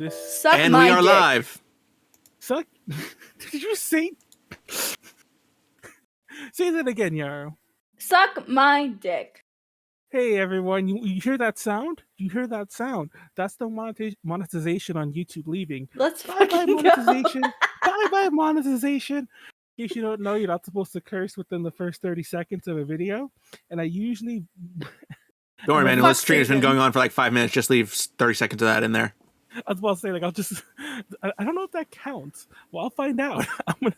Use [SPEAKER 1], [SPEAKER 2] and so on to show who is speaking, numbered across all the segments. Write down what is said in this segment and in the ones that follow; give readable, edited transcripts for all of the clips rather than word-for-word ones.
[SPEAKER 1] Suck
[SPEAKER 2] and
[SPEAKER 1] my
[SPEAKER 2] we are
[SPEAKER 1] dick.
[SPEAKER 2] live.
[SPEAKER 3] Suck. Did you say? Say that again, Nyaru.
[SPEAKER 1] Suck my dick.
[SPEAKER 3] Hey everyone, you hear that sound? You hear that sound? That's the monetization on YouTube leaving.
[SPEAKER 1] Let's
[SPEAKER 3] Bye bye
[SPEAKER 1] fucking
[SPEAKER 3] monetization.
[SPEAKER 1] go.
[SPEAKER 3] Bye bye monetization. In case you don't know, you're not supposed to curse within the first 30 seconds of a video. And I usually
[SPEAKER 2] Don't worry,
[SPEAKER 3] I'm
[SPEAKER 2] man.
[SPEAKER 3] like,
[SPEAKER 2] This stream has been
[SPEAKER 1] Satan.
[SPEAKER 2] going on for like 5 minutes. Just leave 30 seconds of that in there.
[SPEAKER 3] I was about to say, like, I'll just I don't know if that counts. Well, I'll find out. I'm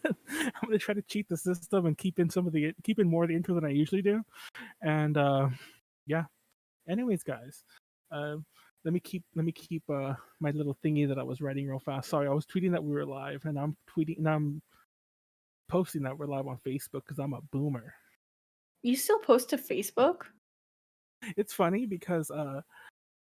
[SPEAKER 3] gonna try to cheat the system and keep in more of the intro than I usually do. And yeah. Anyways, guys, let me keep my little thingy that I was writing real fast. Sorry, I was tweeting that we were live, and I'm posting that we're live on Facebook because I'm a boomer.
[SPEAKER 1] You still post to Facebook?
[SPEAKER 3] It's funny because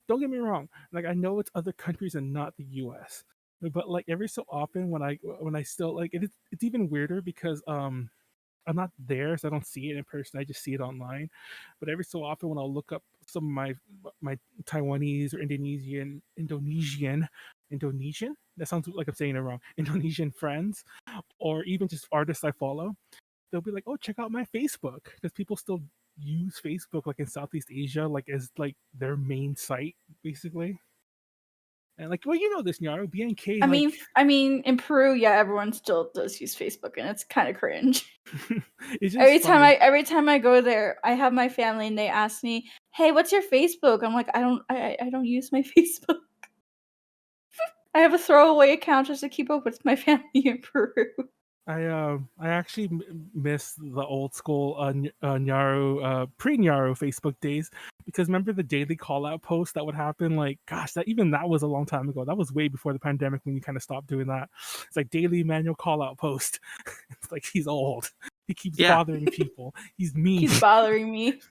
[SPEAKER 3] don't get me wrong, like I know it's other countries and not the U.S., but like every so often when I still like it's even weirder because I'm not there, so I don't see it in person. I just see it online. But every so often, when I'll look up some of my Taiwanese or Indonesian, that sounds like I'm saying it wrong, Indonesian friends, or even just artists I follow, they'll be like, "Oh, check out my Facebook," because people still use Facebook, like in Southeast Asia, like as like their main site, basically. And like, well, you know this, Nyaru, BNK.
[SPEAKER 1] I mean, in Peru, yeah, everyone still does use Facebook, and it's kind of cringe.
[SPEAKER 3] It's just
[SPEAKER 1] every time I go there, I have my family, and they ask me, "Hey, what's your Facebook?" I'm like, I don't use my Facebook. I have a throwaway account just to keep up with my family in Peru.
[SPEAKER 3] I actually miss the old school Nyaru pre-Nyaru Facebook days, because remember the daily call out post that would happen, like gosh, that was a long time ago. That was way before the pandemic when you kind of stopped doing that. It's like daily manual call out post. It's like he's old. He keeps bothering people. He's mean.
[SPEAKER 1] He's bothering me.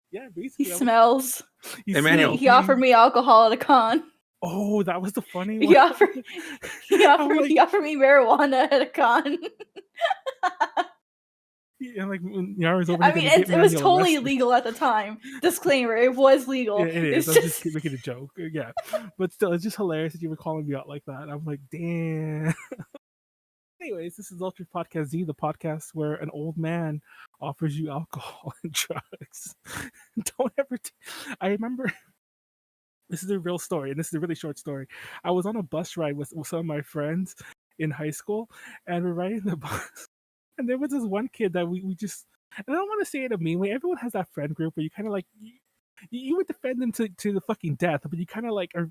[SPEAKER 3] Yeah, basically.
[SPEAKER 1] He smells.
[SPEAKER 2] Emmanuel.
[SPEAKER 1] He offered me alcohol at a con.
[SPEAKER 3] Oh, that was the funny one.
[SPEAKER 1] He offered me marijuana at a con.
[SPEAKER 3] Yeah, like Nyaru's over.
[SPEAKER 1] I mean, it was totally legal at the time. Disclaimer: it was legal.
[SPEAKER 3] Yeah, it is.
[SPEAKER 1] It's
[SPEAKER 3] I'm just making a joke. Yeah, but still, it's just hilarious that you were calling me out like that. I'm like, damn. Anyways, this is Ultra Podcast Z, the podcast where an old man offers you alcohol and drugs. Don't ever. I remember. This is a real story, and this is a really short story. I was on a bus ride with some of my friends in high school, and we're riding the bus. And there was this one kid that we just, and I don't want to say it a mean way. Everyone has that friend group where you kind of like, you would defend them to the fucking death, but you kind of like are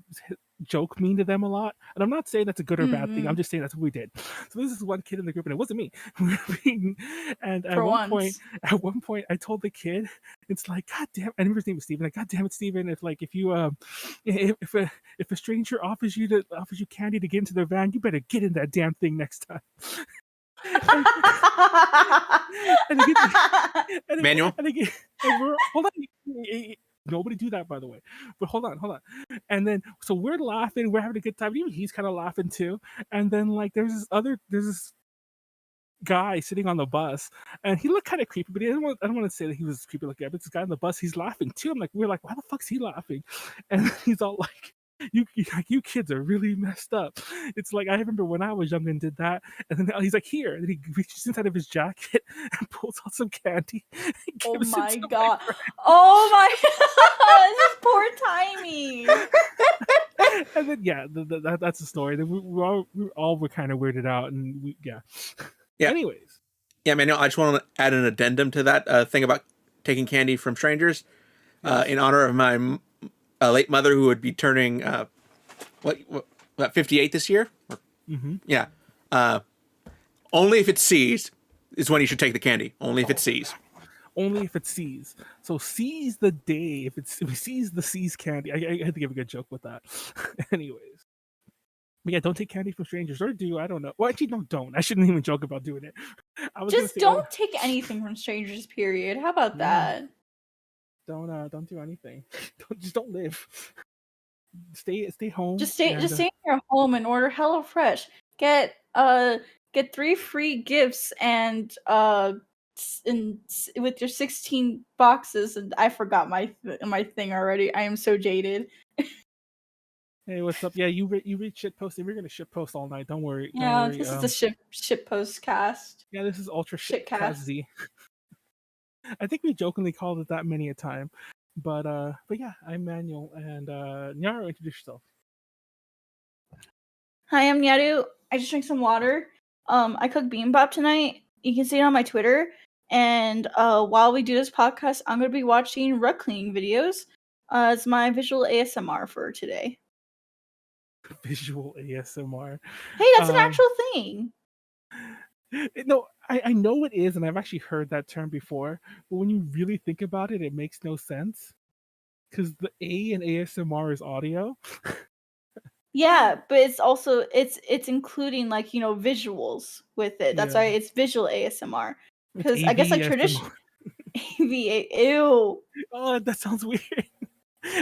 [SPEAKER 3] joke mean to them a lot. And I'm not saying that's a good or bad thing. I'm just saying that's what we did. So this is one kid in the group, and it wasn't me. And at one point, I told the kid, it's like, God damn, I remember his name was Steven. Like, God damn it, Steven, if a stranger offers you candy to get into their van, you better get in that damn thing next time.
[SPEAKER 2] Manuel?
[SPEAKER 3] Hold on. Nobody do that, by the way. But hold on. And then, so we're laughing. We're having a good time. Even he's kind of laughing too. And then, like, there's this guy sitting on the bus, and he looked kind of creepy. But I don't want to say that he was creepy like that. But this guy on the bus, he's laughing too. We're like, why the fuck's he laughing? And he's all like, you kids are really messed up. It's like I remember when I was young and did that, and then he's like, here, and he reaches inside of his jacket and pulls out some candy.
[SPEAKER 1] Oh my god! Oh my god! This is poor timing.
[SPEAKER 3] And then that's the story. Then we all were kind of weirded out, and yeah. Anyways,
[SPEAKER 2] Manuel, I just want to add an addendum to that thing about taking candy from strangers. Yes. In honor of my late mother, who would be turning 58 this year.
[SPEAKER 3] Mm-hmm.
[SPEAKER 2] Yeah. Only if it sees is when you should take the candy. Only if it sees.
[SPEAKER 3] Only if it sees. So seize the day. If it sees the sees candy. I had to give a good joke with that. Anyways. But yeah, don't take candy from strangers, or do. I don't know. Well, actually, no, don't. I shouldn't even joke about doing it.
[SPEAKER 1] Just don't take anything from strangers. Period. How about that?
[SPEAKER 3] Don't do anything. Don't live. Stay home.
[SPEAKER 1] Just stay in your home and order HelloFresh. Get 3 free gifts and with your 16 boxes, and I forgot my thing already. I am so jaded.
[SPEAKER 3] Hey, what's up? Yeah, you read shit posting. We're gonna shit post all night. Don't worry. Don't
[SPEAKER 1] Yeah,
[SPEAKER 3] worry.
[SPEAKER 1] this is the ship post cast.
[SPEAKER 3] Yeah, this is Ultra
[SPEAKER 1] Shit
[SPEAKER 3] Cast
[SPEAKER 1] cast.
[SPEAKER 3] Z. I think we jokingly called it that many a time, but yeah, I'm Manuel, and Nyaru, introduce yourself.
[SPEAKER 1] Hi, I'm Nyaru. I just drank some water. I cooked bibimbap tonight. You can see it on my Twitter. And while we do this podcast, I'm gonna be watching rug cleaning videos. It's my visual ASMR for today.
[SPEAKER 3] Visual ASMR.
[SPEAKER 1] Hey, that's an actual thing.
[SPEAKER 3] No, I know it is, and I've actually heard that term before. But when you really think about it, it makes no sense because the A in ASMR is audio.
[SPEAKER 1] Yeah, but it's also it's including like visuals with it. That's
[SPEAKER 3] Yeah.
[SPEAKER 1] why it's visual ASMR.
[SPEAKER 3] It's
[SPEAKER 1] Because I guess like
[SPEAKER 3] AV
[SPEAKER 1] tradition
[SPEAKER 3] ASMR.
[SPEAKER 1] AVA. Ew.
[SPEAKER 3] Oh, that sounds weird.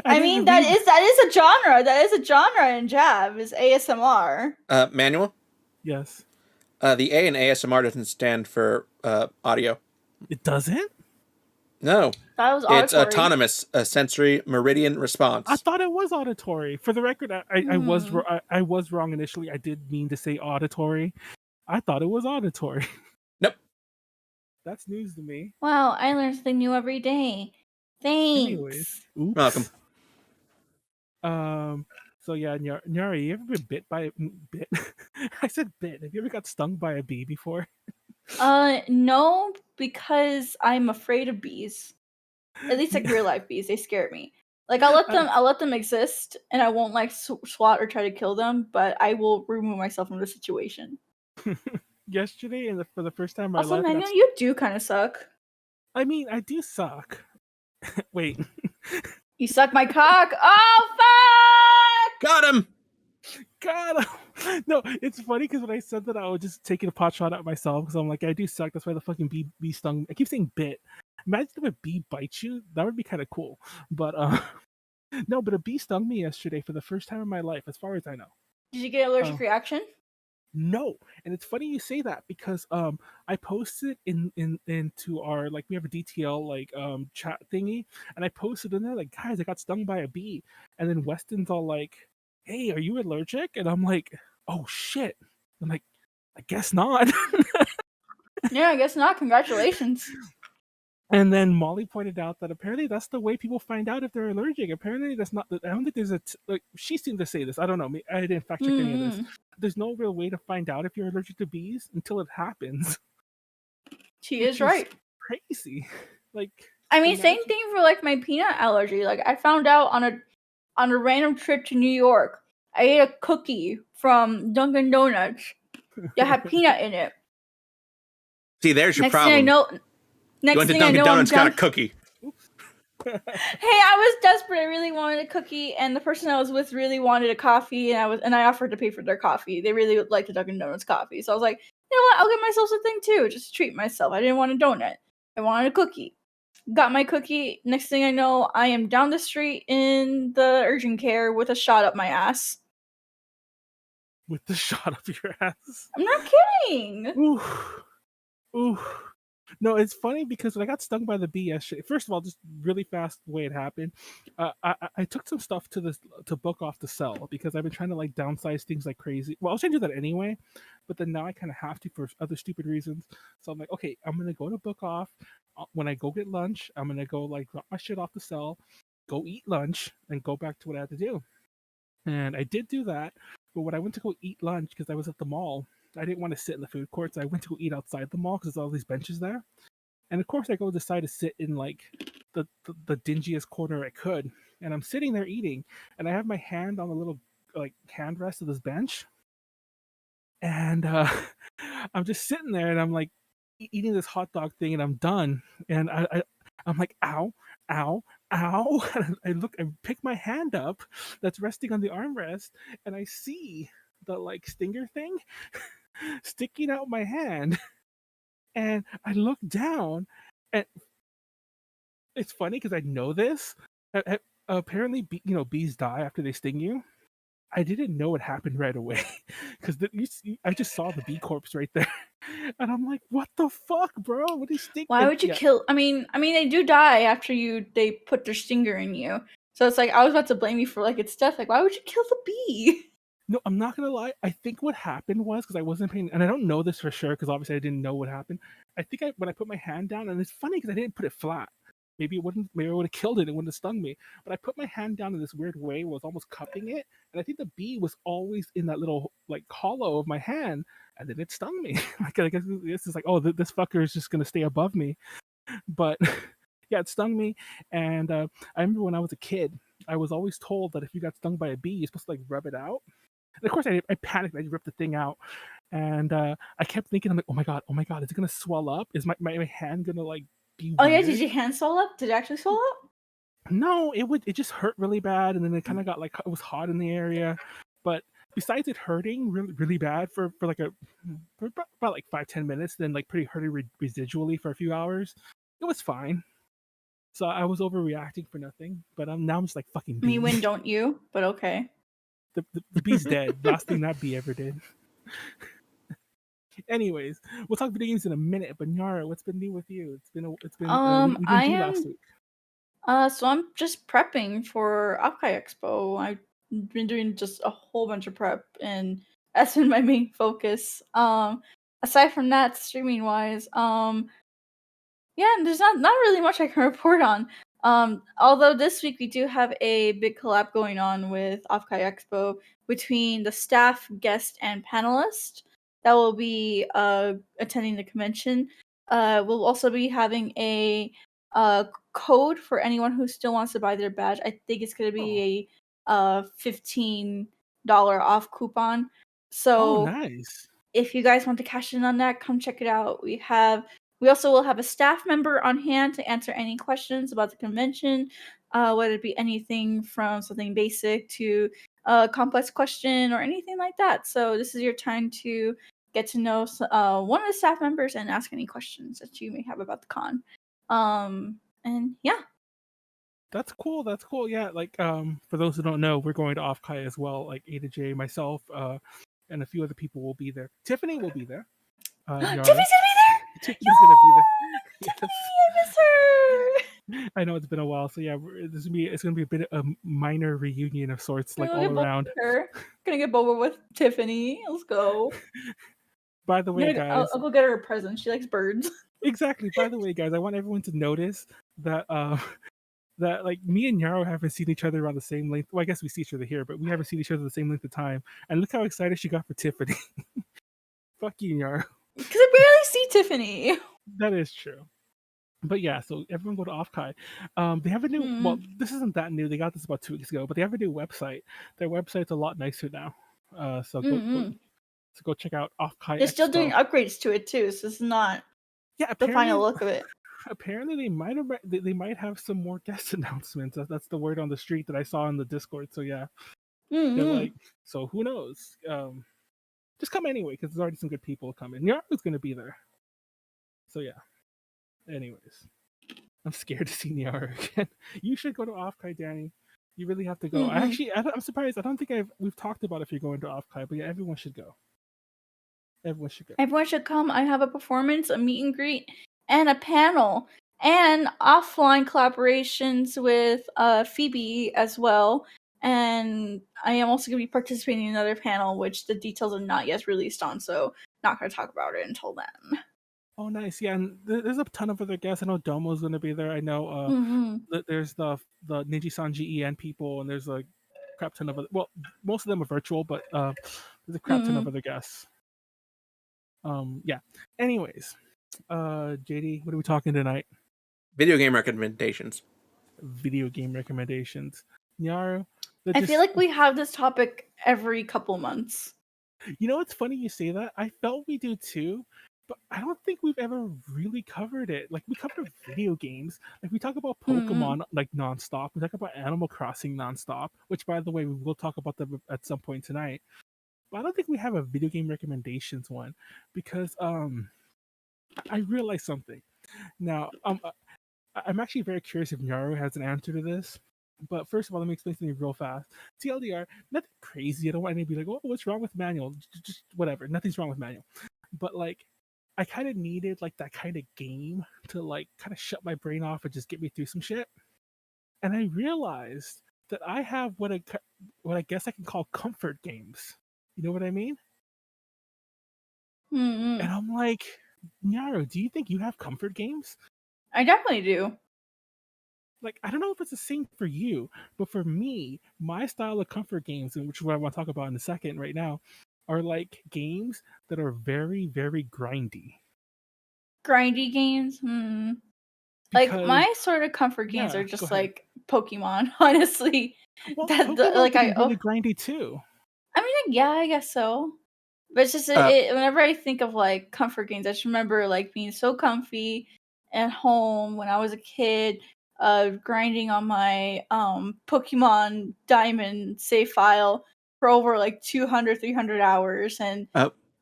[SPEAKER 1] I mean that is a genre. That is a genre in Jab is ASMR.
[SPEAKER 2] Manuel?
[SPEAKER 3] Yes.
[SPEAKER 2] The A in ASMR doesn't stand for audio.
[SPEAKER 3] It doesn't?
[SPEAKER 2] No.
[SPEAKER 1] That was
[SPEAKER 2] It's
[SPEAKER 1] auditory.
[SPEAKER 2] autonomous, a sensory meridian response.
[SPEAKER 3] I thought it was auditory. For the record, I was wrong initially. I did mean to say auditory. I thought it was auditory.
[SPEAKER 2] Nope.
[SPEAKER 3] That's news to me.
[SPEAKER 1] Wow, I learn something new every day. Thanks.
[SPEAKER 3] Anyways, oops.
[SPEAKER 2] Welcome.
[SPEAKER 3] So yeah, Nyari, you ever been bit by a bit? I said bit. Have you ever got stung by a bee before?
[SPEAKER 1] No, because I'm afraid of bees. At least like real life bees, they scare me. Like I'll let them exist, and I won't like swat or try to kill them, but I will remove myself from the situation.
[SPEAKER 3] Yesterday, and for the first time in my
[SPEAKER 1] Also,
[SPEAKER 3] life,
[SPEAKER 1] Manuel, you do kind of suck.
[SPEAKER 3] I mean, I do suck. Wait.
[SPEAKER 1] You suck my cock. Oh fuck!
[SPEAKER 2] Got him!
[SPEAKER 3] God, no, it's funny because when I said that, I was just taking a pot shot at myself because I'm like, I do suck. That's why the fucking bee stung. I keep saying bit. Imagine if a bee bites you. That would be kind of cool. But no, but a bee stung me yesterday for the first time in my life, as far as I know.
[SPEAKER 1] Did you get an allergic reaction?
[SPEAKER 3] No, and it's funny you say that because I posted into our like we have a DTL like chat thingy, and I posted in there like, guys, I got stung by a bee, and then Weston's all like, hey, are you allergic? And I'm like, oh shit. I'm like, I guess not.
[SPEAKER 1] Yeah, I guess not. Congratulations.
[SPEAKER 3] And then Molly pointed out that apparently that's the way people find out if they're allergic. Apparently that's not. I don't think there's like she seemed to say this. I don't know. I didn't fact check any of this. There's no real way to find out if you're allergic to bees until it happens.
[SPEAKER 1] She is right.
[SPEAKER 3] Crazy. Like
[SPEAKER 1] I mean, same thing for like my peanut allergy. Like I found out on a random trip to New York. I ate a cookie from Dunkin' Donuts that had peanut in it.
[SPEAKER 2] See, there's your
[SPEAKER 1] Next
[SPEAKER 2] problem.
[SPEAKER 1] thing I know,
[SPEAKER 2] you went to Dunkin' Donuts, got a cookie.
[SPEAKER 1] Hey, I was desperate. I really wanted a cookie, and the person I was with really wanted a coffee, and I offered to pay for their coffee. They really liked the Dunkin' Donuts coffee, so I was like, you know what? I'll get myself something too, just to treat myself. I didn't want a donut. I wanted a cookie. Got my cookie. Next thing I know, I am down the street in the urgent care with a shot up my ass.
[SPEAKER 3] With the shot up your ass?
[SPEAKER 1] I'm not kidding.
[SPEAKER 3] Ooh. No, it's funny because when I got stung by the bee yesterday, first of all, just really fast the way it happened, I took some stuff to book off to sell because I've been trying to like downsize things like crazy. Well, I was trying to do that anyway, but then now I kind of have to for other stupid reasons. So I'm like, okay, I'm gonna go to book off. When I go get lunch, I'm gonna go like drop my shit off to sell, go eat lunch, and go back to what I had to do. And I did do that, but when I went to go eat lunch because I was at the mall, I didn't want to sit in the food courts. I went to go eat outside the mall because there's all these benches there. And of course, I go decide to sit in like the dingiest corner I could. And I'm sitting there eating, and I have my hand on the little like hand rest of this bench. And I'm just sitting there, and I'm like eating this hot dog thing, and I'm done. And I'm like, ow, ow, ow. And I pick my hand up that's resting on the armrest, and I see the like stinger thing sticking out my hand, and I look down, and it's funny because I know this. Apparently, bees die after they sting you. I didn't know it happened right away because I just saw the bee corpse right there, And I'm like, what the fuck, bro? What do you think?
[SPEAKER 1] Why would you kill? I mean, they do die after they put their stinger in you. So it's like I was about to blame you for like its death. Like, why would you kill the bee?
[SPEAKER 3] No, I'm not gonna lie. I think what happened was because I wasn't paying, and I don't know this for sure because obviously I didn't know what happened. I think when I put my hand down, and it's funny because I didn't put it flat. Maybe it wouldn't. Maybe I would have killed it. It wouldn't have stung me. But I put my hand down in this weird way, where I was almost cupping it, and I think the bee was always in that little like hollow of my hand, and then it stung me. Like I guess this is like, oh, this fucker is just gonna stay above me. But yeah, it stung me, and I remember when I was a kid, I was always told that if you got stung by a bee, you're supposed to like rub it out. And of course, I panicked. I ripped the thing out, and I kept thinking, I'm like, oh my god, is it gonna swell up? Is my hand gonna like be
[SPEAKER 1] Oh
[SPEAKER 3] weird?
[SPEAKER 1] yeah, did your hand swell up? Did it actually swell up?
[SPEAKER 3] No, it just hurt really bad, and then it kind of got like it was hot in the area. But besides it hurting really really bad for about like 5-10 minutes, then like pretty hurting residually for a few hours, it was fine. So I was overreacting for nothing. But now I'm just like fucking
[SPEAKER 1] Me
[SPEAKER 3] bee.
[SPEAKER 1] win, don't you? But okay.
[SPEAKER 3] The bee's dead. Last thing that bee ever did. Anyways, we'll talk video games in a minute. But Nyaru, what's been new with you? It's been we
[SPEAKER 1] I
[SPEAKER 3] didn't do
[SPEAKER 1] am
[SPEAKER 3] last week.
[SPEAKER 1] So I'm just prepping for Offkai Expo. I've been doing just a whole bunch of prep, and that's been my main focus. Aside from that, streaming wise, yeah, there's not really much I can report on. Although this week we do have a big collab going on with Offkai Expo between the staff, guest, and panelist that will be attending the convention. We'll also be having a code for anyone who still wants to buy their badge. I think it's going to be a $15 off coupon. So
[SPEAKER 3] Nice.
[SPEAKER 1] if you guys want to cash in on that, come check it out. We also will have a staff member on hand to answer any questions about the convention, whether it be anything from something basic to a complex question or anything like that. So this is your time to get to know one of the staff members and ask any questions that you may have about the con. And yeah.
[SPEAKER 3] That's cool. That's cool. Yeah, like for those who don't know, we're going to Offkai as well. Like A to J, myself, and a few other people will be there. Tiffany will be there.
[SPEAKER 1] Tiffany's
[SPEAKER 3] Yara.
[SPEAKER 1] gonna be there.
[SPEAKER 3] Tiffany's gonna be there.
[SPEAKER 1] Tiffany,
[SPEAKER 3] Yes.
[SPEAKER 1] I miss her.
[SPEAKER 3] I know it's been a while, so yeah, it's gonna be a bit of a minor reunion of sorts, like all around.
[SPEAKER 1] Gonna get boba with Tiffany. Let's go.
[SPEAKER 3] By the way, guys,
[SPEAKER 1] I'll go get her a present. She likes birds.
[SPEAKER 3] exactly. By the way, guys, I want everyone to notice that that like me and Nyaru haven't seen each other around the same length. Well, I guess we see each other here, but we haven't seen each other the same length of time. And look how excited she got for Tiffany. Fuck you, Nyaru.
[SPEAKER 1] Because I barely see Tiffany.
[SPEAKER 3] That is true. But yeah, so everyone go to Offkai. They have a new. Well, this isn't that new. They got this about 2 weeks ago, but they have a new website. Their website's a lot nicer now. So go check out Offkai.
[SPEAKER 1] They're still doing upgrades to it too, so it's not the final look of it.
[SPEAKER 3] Apparently, they might have some more guest announcements. That's the word on the street that I saw in the Discord. So yeah, they're like, so who knows? Just come anyway because there's already some good people coming. Nyaru's gonna be there. So yeah. Anyways, I'm scared to see Nyaru again. You should go to Offkai, Danny. You really have to go. I'm surprised. I don't think we've talked about if you're going to Offkai, but yeah, everyone should go. Everyone should go.
[SPEAKER 1] Everyone should come. I have a performance, a meet and greet, and a panel, and offline collaborations with Phoebe as well. And I am also going to be participating in another panel, which the details are not yet released on, so not going to talk about it until then.
[SPEAKER 3] Oh, nice. Yeah, and there's a ton of other guests. I know Domo's going to be there. I know there's the Niji-san GEN people, and there's a crap ton of other... Well, most of them are virtual, but there's a crap ton of other guests. Yeah. Anyways, JD, what are we talking tonight?
[SPEAKER 2] Video game recommendations.
[SPEAKER 3] Nyaru,
[SPEAKER 1] I feel like we have this topic every couple months.
[SPEAKER 3] You know, it's funny you say that. I felt we do too, but I don't think we've ever really covered it. Like, we covered video games. Like, we talk about Pokemon like nonstop. We talk about Animal Crossing nonstop, which, by the way, we will talk about them at some point tonight. But I don't think we have a video game recommendations one because I realized something. Now, I'm actually very curious if Nyaru has an answer to this. But first of all, let me explain something real fast. TLDR, nothing crazy. I don't want anybody to be like, oh, what's wrong with Manuel? Just whatever. Nothing's wrong with Manuel. But like, I kind of needed like that kind of game to like kind of shut my brain off and just get me through some shit. And I realized that I have what I guess I can call comfort games. You know what I mean?
[SPEAKER 1] Mm-hmm.
[SPEAKER 3] And I'm like, Nyaru, do you think you have comfort games?
[SPEAKER 1] I definitely do.
[SPEAKER 3] Like, I don't know if it's the same for you, but for me, my style of comfort games, which is what I want to talk about in a second right now, are like games that are very, very grindy.
[SPEAKER 1] Grindy games. Like
[SPEAKER 3] Because,
[SPEAKER 1] my sort of comfort games
[SPEAKER 3] yeah,
[SPEAKER 1] are
[SPEAKER 3] go
[SPEAKER 1] just
[SPEAKER 3] ahead.
[SPEAKER 1] like Pokemon, honestly.
[SPEAKER 3] Well,
[SPEAKER 1] That
[SPEAKER 3] Pokemon
[SPEAKER 1] like
[SPEAKER 3] can be
[SPEAKER 1] I
[SPEAKER 3] really grindy too.
[SPEAKER 1] I mean like, yeah, I guess so. But it's just whenever I think of like comfort games, I just remember like being so comfy at home when I was a kid, grinding on my Pokemon Diamond save file for over like 200, 300 hours, and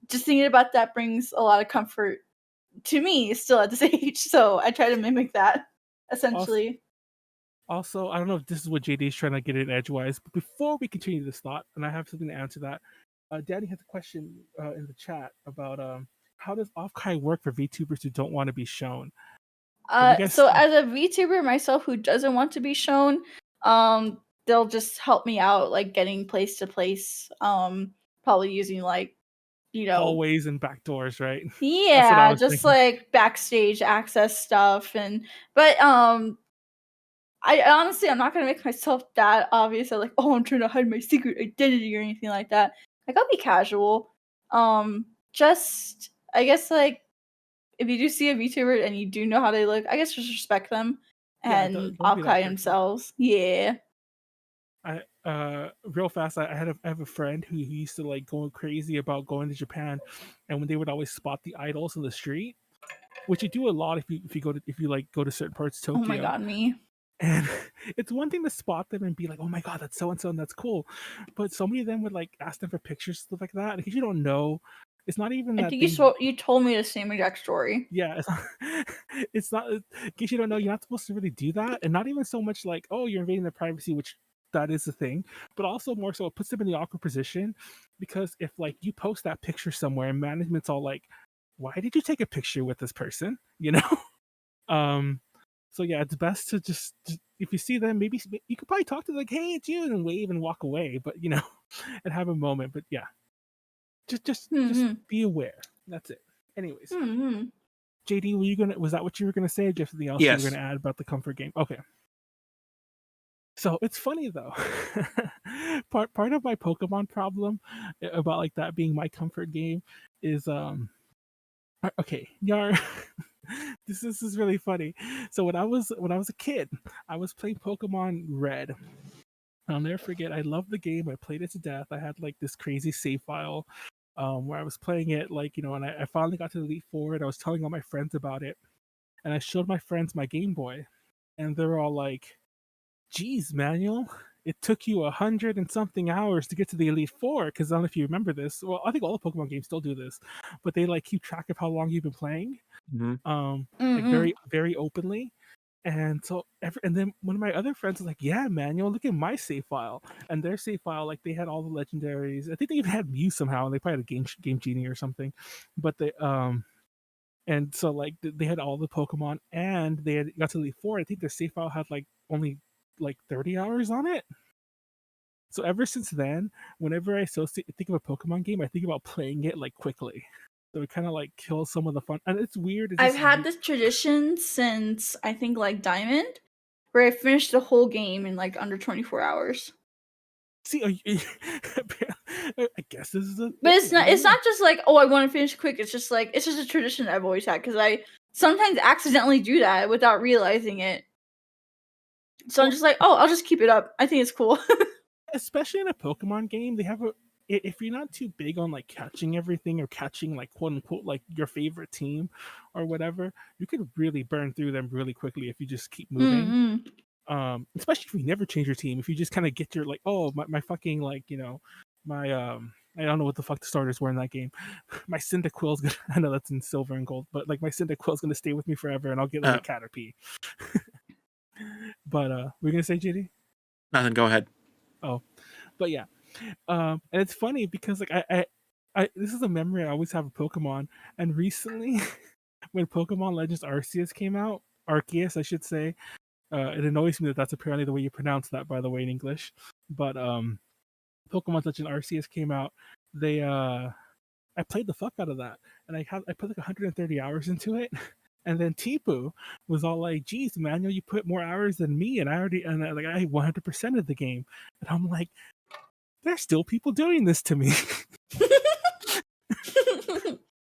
[SPEAKER 1] just thinking about that brings a lot of comfort to me still at this age. So I try to mimic that essentially.
[SPEAKER 3] Also, I don't know if this is what JD is trying to get in edgewise, but before we continue this thought, and I have something to answer that, Danny has a question in the chat about how does Offkai work for VTubers who don't want to be shown?
[SPEAKER 1] So as a VTuber myself who doesn't want to be shown, they'll just help me out like getting place to place, probably using like,
[SPEAKER 3] hallways and back doors, right?
[SPEAKER 1] Yeah, just thinking. Like backstage access stuff. But I honestly, I'm not gonna make myself that obvious. I'm like, oh, I'm trying to hide my secret identity or anything like that. Like, I'll be casual. Just I guess like if you do see a VTuber and you do know how they look, I guess just respect them and Offkai themselves. Yeah.
[SPEAKER 3] Real fast, I have a friend who used to like go crazy about going to Japan, and when they would always spot the idols in the street, which you do a lot if you go to certain parts of Tokyo.
[SPEAKER 1] Oh my god, me.
[SPEAKER 3] And it's one thing to spot them and be like, oh my god, that's so and so and that's cool. But so many of them would like ask them for pictures, stuff like that. In case you don't know, it's not even that.
[SPEAKER 1] I think you told me the same exact story.
[SPEAKER 3] Yeah, it's not. In case you don't know, you're not supposed to really do that, and not even so much like, oh, you're invading their privacy, which that is the thing, but also more so it puts them in the awkward position because if like you post that picture somewhere and management's all like, why did you take a picture with this person? You know. So yeah, it's best to just if you see them, maybe you could probably talk to them like, "Hey, it's you," and wave and walk away. But and have a moment. But yeah, just be aware. That's it. Anyways, JD, was that what you were gonna say? Or just something else you were gonna add about the comfort game? Okay. So it's funny though. part of my Pokemon problem about like that being my comfort game is okay, Yar. This is really funny. So when I was a kid, I was playing Pokemon Red. I'll never forget. I loved the game. I played it to death. I had like this crazy save file where I was playing it, like and I finally got to the Elite Four, and I was telling all my friends about it, and I showed my friends my Game Boy, and they were all like, "Geez, Manuel, it took you 100 and something hours to get to the Elite Four." Because I don't know if you remember this. Well, I think all the Pokemon games still do this, but they like keep track of how long you've been playing. Like very, very openly. And so and then one of my other friends was like, "Yeah, Manuel, look at my save file." And their save file, like they had all the legendaries. I think they even had Mew somehow, and they probably had a Game Genie or something. But they and so like they had all the Pokemon, and they had got to Elite Four. I think their save file had like only like 30 hours on it. So ever since then, whenever I think of a Pokemon game, I think about playing it like quickly. So it kind of like kills some of the fun. And it's weird.
[SPEAKER 1] I've had this tradition since I think like Diamond, where I finished the whole game in like under 24 hours.
[SPEAKER 3] See, I guess this is
[SPEAKER 1] but it's not just like, oh, I want to finish quick. It's just like, it's just a tradition I've always had because I sometimes accidentally do that without realizing it. So I'm just like, oh, I'll just keep it up. I think it's cool.
[SPEAKER 3] Especially in a Pokemon game, they have if you're not too big on like catching everything or catching like quote unquote like your favorite team or whatever, you could really burn through them really quickly if you just keep moving. Especially if you never change your team, if you just kind of get your like, oh, my fucking like my I don't know what the fuck the starters were in that game. My Cyndaquil's gonna, I know that's in silver and gold, but like my Cyndaquil's gonna stay with me forever, and I'll get like a Caterpie. But we're gonna say, JD?
[SPEAKER 2] Nothing. Go ahead.
[SPEAKER 3] Oh, but yeah, and it's funny because like this is a memory I always have of Pokemon. And recently, when Pokemon Legends Arceus came out, Arceus, I should say, it annoys me that that's apparently the way you pronounce that, by the way, in English. But Pokemon Legends Arceus came out. They I played the fuck out of that, and I put like 130 hours into it. And then Tipu was all like, "Geez, Manuel, you put more hours than me, and I 100% of the game." And I'm like, "There's still people doing this to me."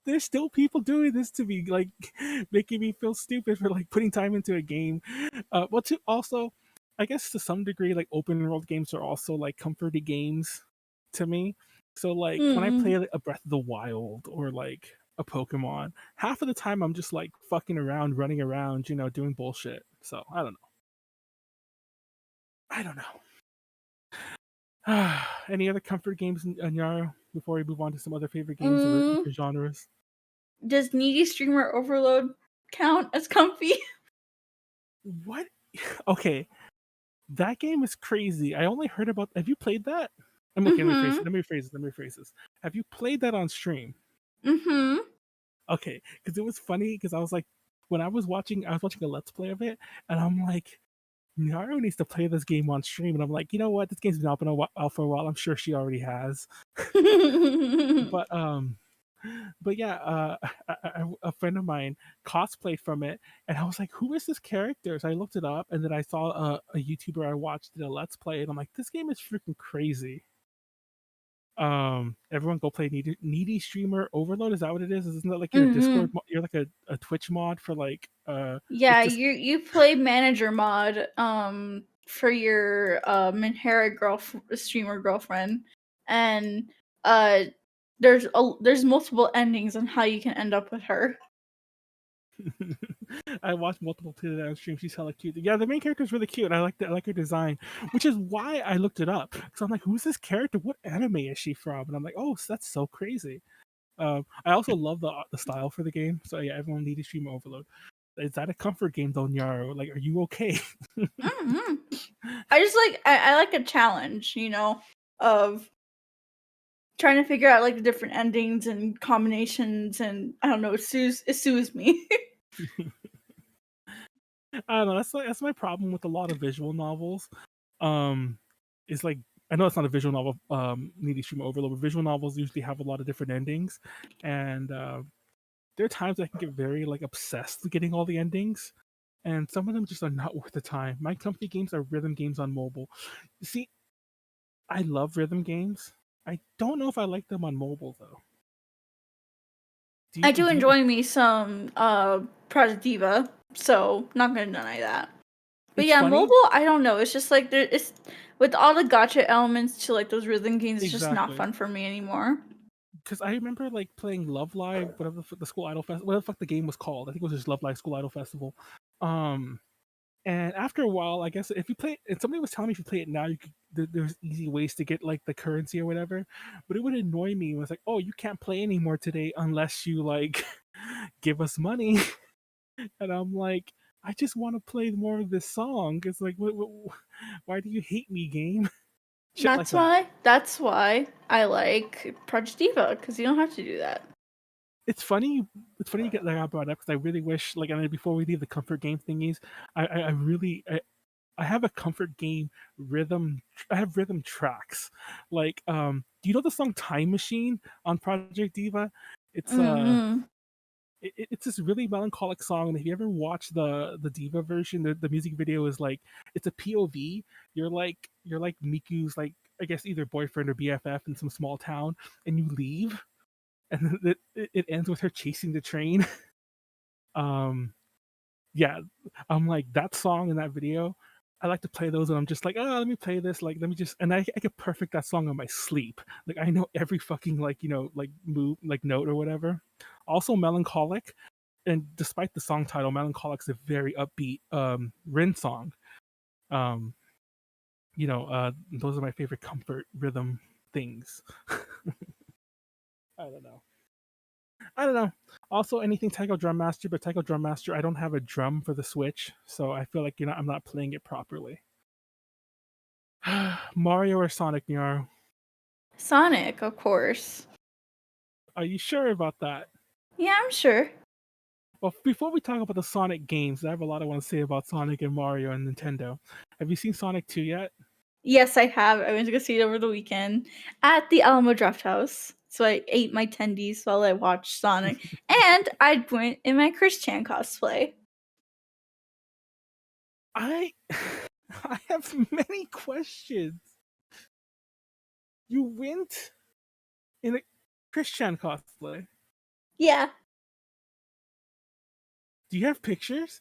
[SPEAKER 3] There's still people doing this to me, like making me feel stupid for like putting time into a game. Well, to also, I guess to some degree, like open world games are also like comforting games to me. So like when I play like, a Breath of the Wild or like a Pokemon, half of the time I'm just like fucking around, running around, doing bullshit. So I don't know. I don't know. Any other comfort games, Nyaru, before we move on to some other favorite games or different genres?
[SPEAKER 1] Does Needy Streamer Overload count as comfy?
[SPEAKER 3] What? Okay, that game is crazy. I only heard about. Have you played that? I'm okay. Let me rephrase this. Have you played that on stream?
[SPEAKER 1] Mm-hmm.
[SPEAKER 3] Okay, because it was funny because I was like, when I was watching a let's play of it, and I'm like, Nyaru needs to play this game on stream, and I'm like, you know what? This game's been out for a while. I'm sure she already has. But yeah, a friend of mine cosplayed from it, and I was like, "Who is this character?" So I looked it up, and then I saw a YouTuber I watched did a Let's Play, and I'm like, "This game is freaking crazy." Everyone go play Needy Streamer Overload. Is that what it is? Isn't that like your Discord? You're like a Twitch mod for like
[SPEAKER 1] Yeah, you play manager mod for your Minhara streamer girlfriend, and there's multiple endings on how you can end up with her.
[SPEAKER 3] I watched multiple people that on stream. She's hella cute. Yeah, the main character is really cute. I like her design, which is why I looked it up. So I'm like, who's this character? What anime is she from? And I'm like, oh, that's so crazy. I also love the style for the game. So yeah, everyone needs to stream Overload. Is that a comfort game though, Nyaru? Like, are you okay?
[SPEAKER 1] Mm-hmm. I just I like a challenge, of trying to figure out like the different endings and combinations, and I don't know, it soothes me.
[SPEAKER 3] I don't know. That's my problem with a lot of visual novels. Is like I know it's not a visual novel. Needy Stream Overload, but visual novels usually have a lot of different endings, and there are times I can get very like obsessed with getting all the endings, and some of them just are not worth the time. My company games are rhythm games on mobile. See, I love rhythm games. I don't know if I like them on mobile though.
[SPEAKER 1] I do enjoy me some Project Diva, so not gonna deny that. But
[SPEAKER 3] It's
[SPEAKER 1] yeah,
[SPEAKER 3] funny.
[SPEAKER 1] mobile, I don't know. It's just like it's with all the gotcha elements to like those rhythm games. It's just not
[SPEAKER 3] Exactly.
[SPEAKER 1] fun for me anymore.
[SPEAKER 3] Because I remember like playing Love Live, whatever the School Idol Festival, whatever the fuck the game was called. I think it was just Love Live School Idol Festival. And after a while, I guess if you play, and somebody was telling me if you play it now, you could there's easy ways to get like the currency or whatever. But it would annoy me. It was like, oh, you can't play anymore today unless you like give us money. And I'm like, I just want to play more of this song. It's like, why do you hate me, game? Shit like that.
[SPEAKER 1] That's why I like Project Diva, because you don't have to do that.
[SPEAKER 3] It's funny. It's funny you get that I brought up because I really wish, like, and then before we leave the comfort game thingies, I have a comfort game rhythm. I have rhythm tracks. Like, do you know the song "Time Machine" on Project Diva? It's
[SPEAKER 1] Mm-hmm.
[SPEAKER 3] it's this really melancholic song, and if you ever watch the Diva version, the music video is like it's a POV. You're like Miku's like I guess either boyfriend or BFF in some small town, and you leave, and it ends with her chasing the train. um, yeah, I'm like that song in that video. I like to play those, and I'm just like, oh, let me play this. Like, let me just, and I could perfect that song on my sleep. Like, I know every fucking like like move, like note or whatever. Also, melancholic, and despite the song title, melancholic is a very upbeat Rin song. Um, those are my favorite comfort rhythm things. I don't know. I don't know. Also, anything Taiko Drum Master, but Taiko Drum Master, I don't have a drum for the Switch, so I feel like I'm not playing it properly. Mario or Sonic, Nyaru?
[SPEAKER 1] Sonic, of course.
[SPEAKER 3] Are you sure about that?
[SPEAKER 1] Yeah, I'm sure.
[SPEAKER 3] Well, before we talk about the Sonic games, I have a lot I want to say about Sonic and Mario and Nintendo. Have you seen Sonic 2 yet?
[SPEAKER 1] Yes, I have. I went to go see it over the weekend at the Alamo Draft House. So I ate my tendies while I watched Sonic, and I went in my Chris Chan cosplay.
[SPEAKER 3] I have many questions. You went in a Christian cosplay.
[SPEAKER 1] Yeah.
[SPEAKER 3] Do you have pictures?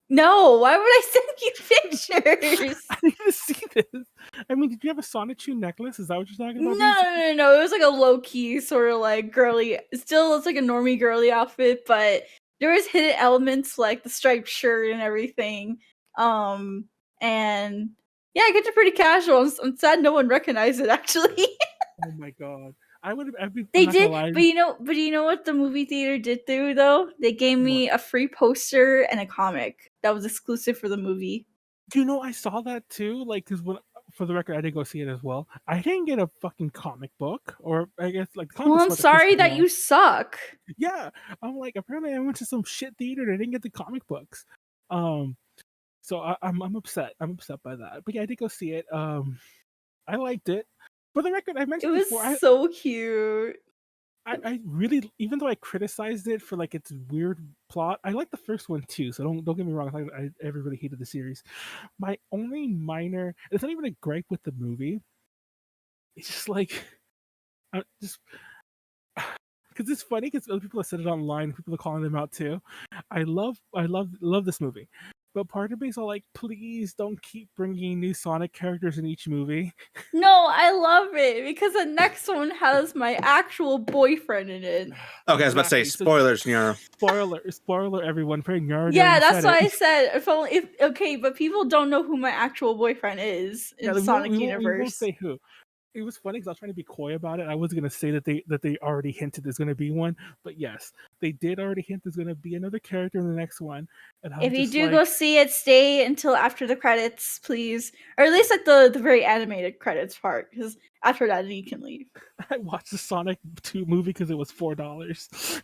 [SPEAKER 1] No, why would I send you pictures?
[SPEAKER 3] I need to see this. I mean, did you have a Sonic 2 necklace? Is that what you're talking about?
[SPEAKER 1] No. It was like a low key sort of like girly. Still, it's like a normie girly outfit, but there was hidden elements like the striped shirt and everything. And yeah, I kept it pretty casual. I'm sad no one recognized it actually.
[SPEAKER 3] Oh my god. I would have.
[SPEAKER 1] They did, but you know what the movie theater did do though? They gave me a free poster and a comic that was exclusive for the movie.
[SPEAKER 3] Do you know I saw that too? Like, because for the record, I did go see it as well. I didn't get a fucking comic book, or I guess like.
[SPEAKER 1] Well, I'm sorry that you suck.
[SPEAKER 3] Yeah, I'm like, apparently I went to some shit theater and I didn't get the comic books. So I'm upset. I'm upset by that. But yeah, I did go see it. I liked it. For the record, I mentioned
[SPEAKER 1] it was
[SPEAKER 3] before.
[SPEAKER 1] So cute.
[SPEAKER 3] I really, even though I criticized it for like its weird plot, I like the first one too. So don't get me wrong. I ever really hated the series. My only minor, it's not even a gripe with the movie. It's just like, just because it's funny because other people have said it online. People are calling them out too. I love this movie. But part of me is all like, please don't keep bringing new Sonic characters in each movie.
[SPEAKER 1] No, I love it because the next one has my actual boyfriend in it.
[SPEAKER 2] Okay, I was about to say spoilers, Nyaru.
[SPEAKER 3] Spoiler, everyone. Nyaru.
[SPEAKER 1] Yeah, that's why I said okay, but people don't know who my actual boyfriend is in the Sonic universe.
[SPEAKER 3] We won't say who. It was funny because I was trying to be coy about it. I wasn't going to say that they already hinted there's going to be one, but yes, they did already hint there's going to be another character in the next one. And
[SPEAKER 1] if you do go see it, stay until after the credits, please, or at least at the very animated credits part, because after that, you can leave.
[SPEAKER 3] I watched the Sonic 2 movie because it was $4.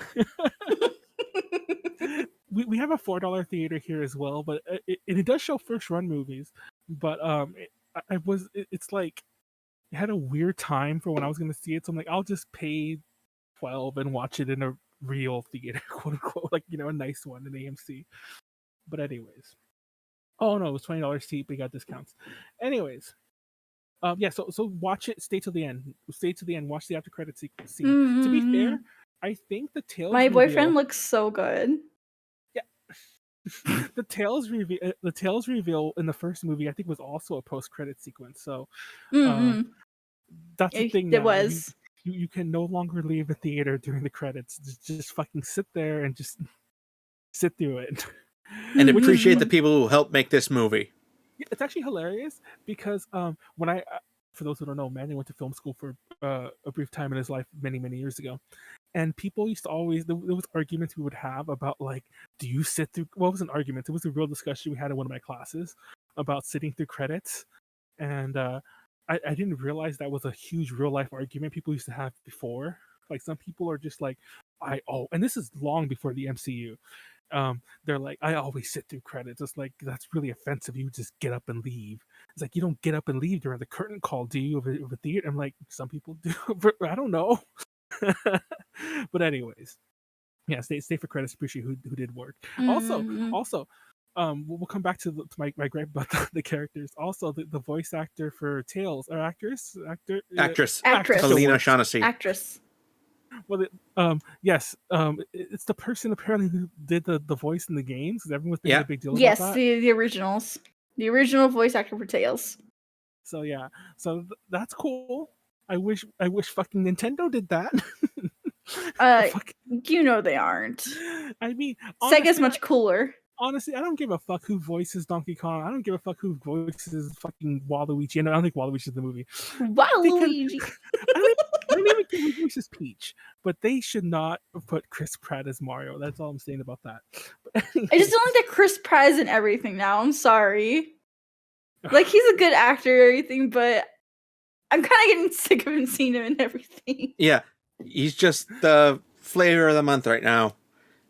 [SPEAKER 3] we have a $4 theater here as well, but it does show first run movies. But it's like. It had a weird time for when I was going to see it, so I'm like, I'll just pay $12 and watch it in a real theater, quote unquote, like, you know, a nice one in AMC. But anyways, oh no, it was $20 cheap. We got discounts. Anyways, yeah. So watch it. Stay till the end. Watch the after credit scene.
[SPEAKER 1] Mm-hmm.
[SPEAKER 3] To be fair, I think the Tails.
[SPEAKER 1] My boyfriend looks so good.
[SPEAKER 3] Yeah. the Tails reveal in the first movie, I think, was also a post-credit sequence. So. That's the thing.
[SPEAKER 1] It was.
[SPEAKER 3] You can no longer leave the theater during the credits. Just fucking sit there and just sit through it.
[SPEAKER 2] And appreciate the people who helped make this movie.
[SPEAKER 3] Yeah, it's actually hilarious because when I, for those who don't know, Manuel went to film school for a brief time in his life many years ago, and people used to always there was arguments we would have about like, do you sit through? Well, it was an argument. It was a real discussion we had in one of my classes about sitting through credits, and I didn't realize that was a huge real life argument people used to have before. Like some people are just like, and this is long before the MCU. They're like, I always sit through credits. It's like, that's really offensive. You just get up and leave. It's like, you don't get up and leave during the curtain call, do you, of a theater? I'm like, some people do, but I don't know. But anyways, yeah, stay for credits. Appreciate who did work.
[SPEAKER 1] Mm-hmm.
[SPEAKER 3] Also, we'll come back to my gripe about the characters. Also, the voice actor for Tails, or actress,
[SPEAKER 2] Helena Shaughnessy.
[SPEAKER 1] Actress.
[SPEAKER 3] Well, yes, it's the person apparently who did the voice in the games. Because everyone was making a big deal about that.
[SPEAKER 1] Yes, the originals, the original voice actor for Tails.
[SPEAKER 3] So yeah, that's cool. I wish fucking Nintendo did that.
[SPEAKER 1] You know they aren't.
[SPEAKER 3] I mean,
[SPEAKER 1] Sega's much cooler.
[SPEAKER 3] Honestly, I don't give a fuck who voices Donkey Kong. I don't give a fuck who voices fucking Waluigi. And I don't think Waluigi's in the movie.
[SPEAKER 1] Waluigi.
[SPEAKER 3] I don't even care who voices Peach. But they should not put Chris Pratt as Mario. That's all I'm saying about that.
[SPEAKER 1] I just don't like that Chris Pratt is in everything now. I'm sorry. Like, he's a good actor and everything, but I'm kind of getting sick of him seeing him in everything.
[SPEAKER 2] Yeah. He's just the flavor of the month right now.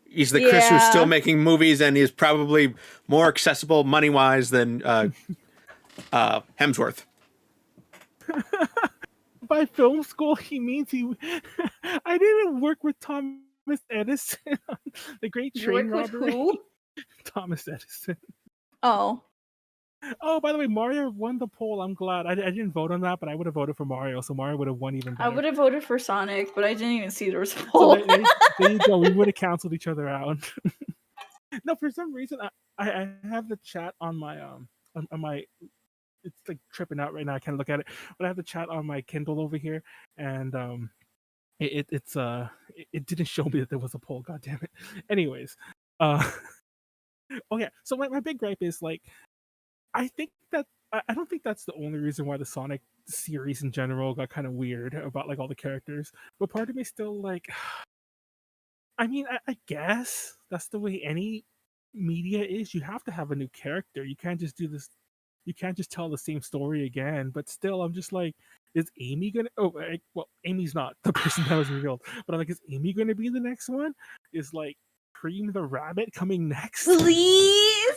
[SPEAKER 2] He's the Chris who's still making movies, and he's probably more accessible money-wise than Hemsworth.
[SPEAKER 3] By film school, he means he. I didn't work with Thomas Edison, the great train robbery.
[SPEAKER 1] Who?
[SPEAKER 3] Thomas Edison.
[SPEAKER 1] Oh.
[SPEAKER 3] Oh, by the way, Mario won the poll. I'm glad. I didn't vote on that, but I would have voted for Mario, so Mario would have won even better.
[SPEAKER 1] I would have voted for Sonic, but I didn't even see there was a poll.
[SPEAKER 3] So there you go. We would have canceled each other out. No, for some reason, I have the chat on my on my. It's like tripping out right now. I can't look at it, but I have the chat on my Kindle over here, and it didn't show me that there was a poll. God damn it. Anyways, oh yeah. So my big gripe is like, I think that I don't think that's the only reason why the Sonic series in general got kind of weird about like all the characters, but part of me still like. I mean, I guess that's the way any media is. You have to have a new character. You can't just do this. You can't just tell the same story again. But still, I'm just like, is Amy gonna? Oh, well, Amy's not the person that was revealed. But I'm like, is Amy gonna be the next one? Is like Cream the Rabbit coming next?
[SPEAKER 1] Please.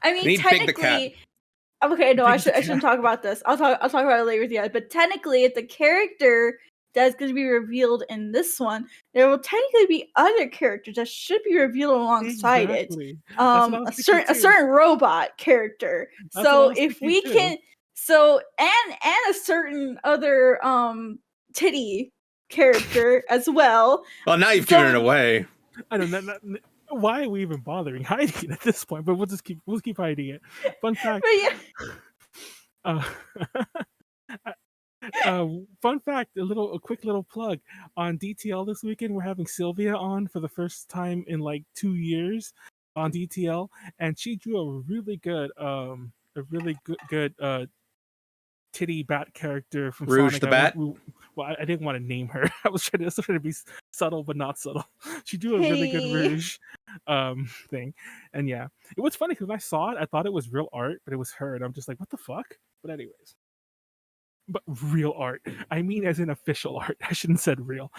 [SPEAKER 1] I mean, technically. Okay, no, I shouldn't talk about this. I'll talk about it later with you guys. But technically, if the character that's going to be revealed in this one, there will technically be other characters that should be revealed alongside it. A certain robot character. So if we can, and a certain other titty character as well.
[SPEAKER 2] Well, now you've given it away.
[SPEAKER 3] I don't know. Why are we even bothering hiding it at this point? But we'll keep hiding it. Fun fact. Fun fact, a quick little plug on DTL this weekend. We're having Sylvia on for the first time in like 2 years on DTL, and she drew a really good titty bat character from
[SPEAKER 2] Rouge
[SPEAKER 3] Sonic.
[SPEAKER 2] the Bat.
[SPEAKER 3] Well, I didn't want to name her. I was trying to be subtle, but not subtle. She drew a really good Rouge thing, and yeah, it was funny because when I saw it, I thought it was real art, but it was her, and I'm just like, what the fuck? But anyways. But real art. I mean as in official art. I shouldn't have said real.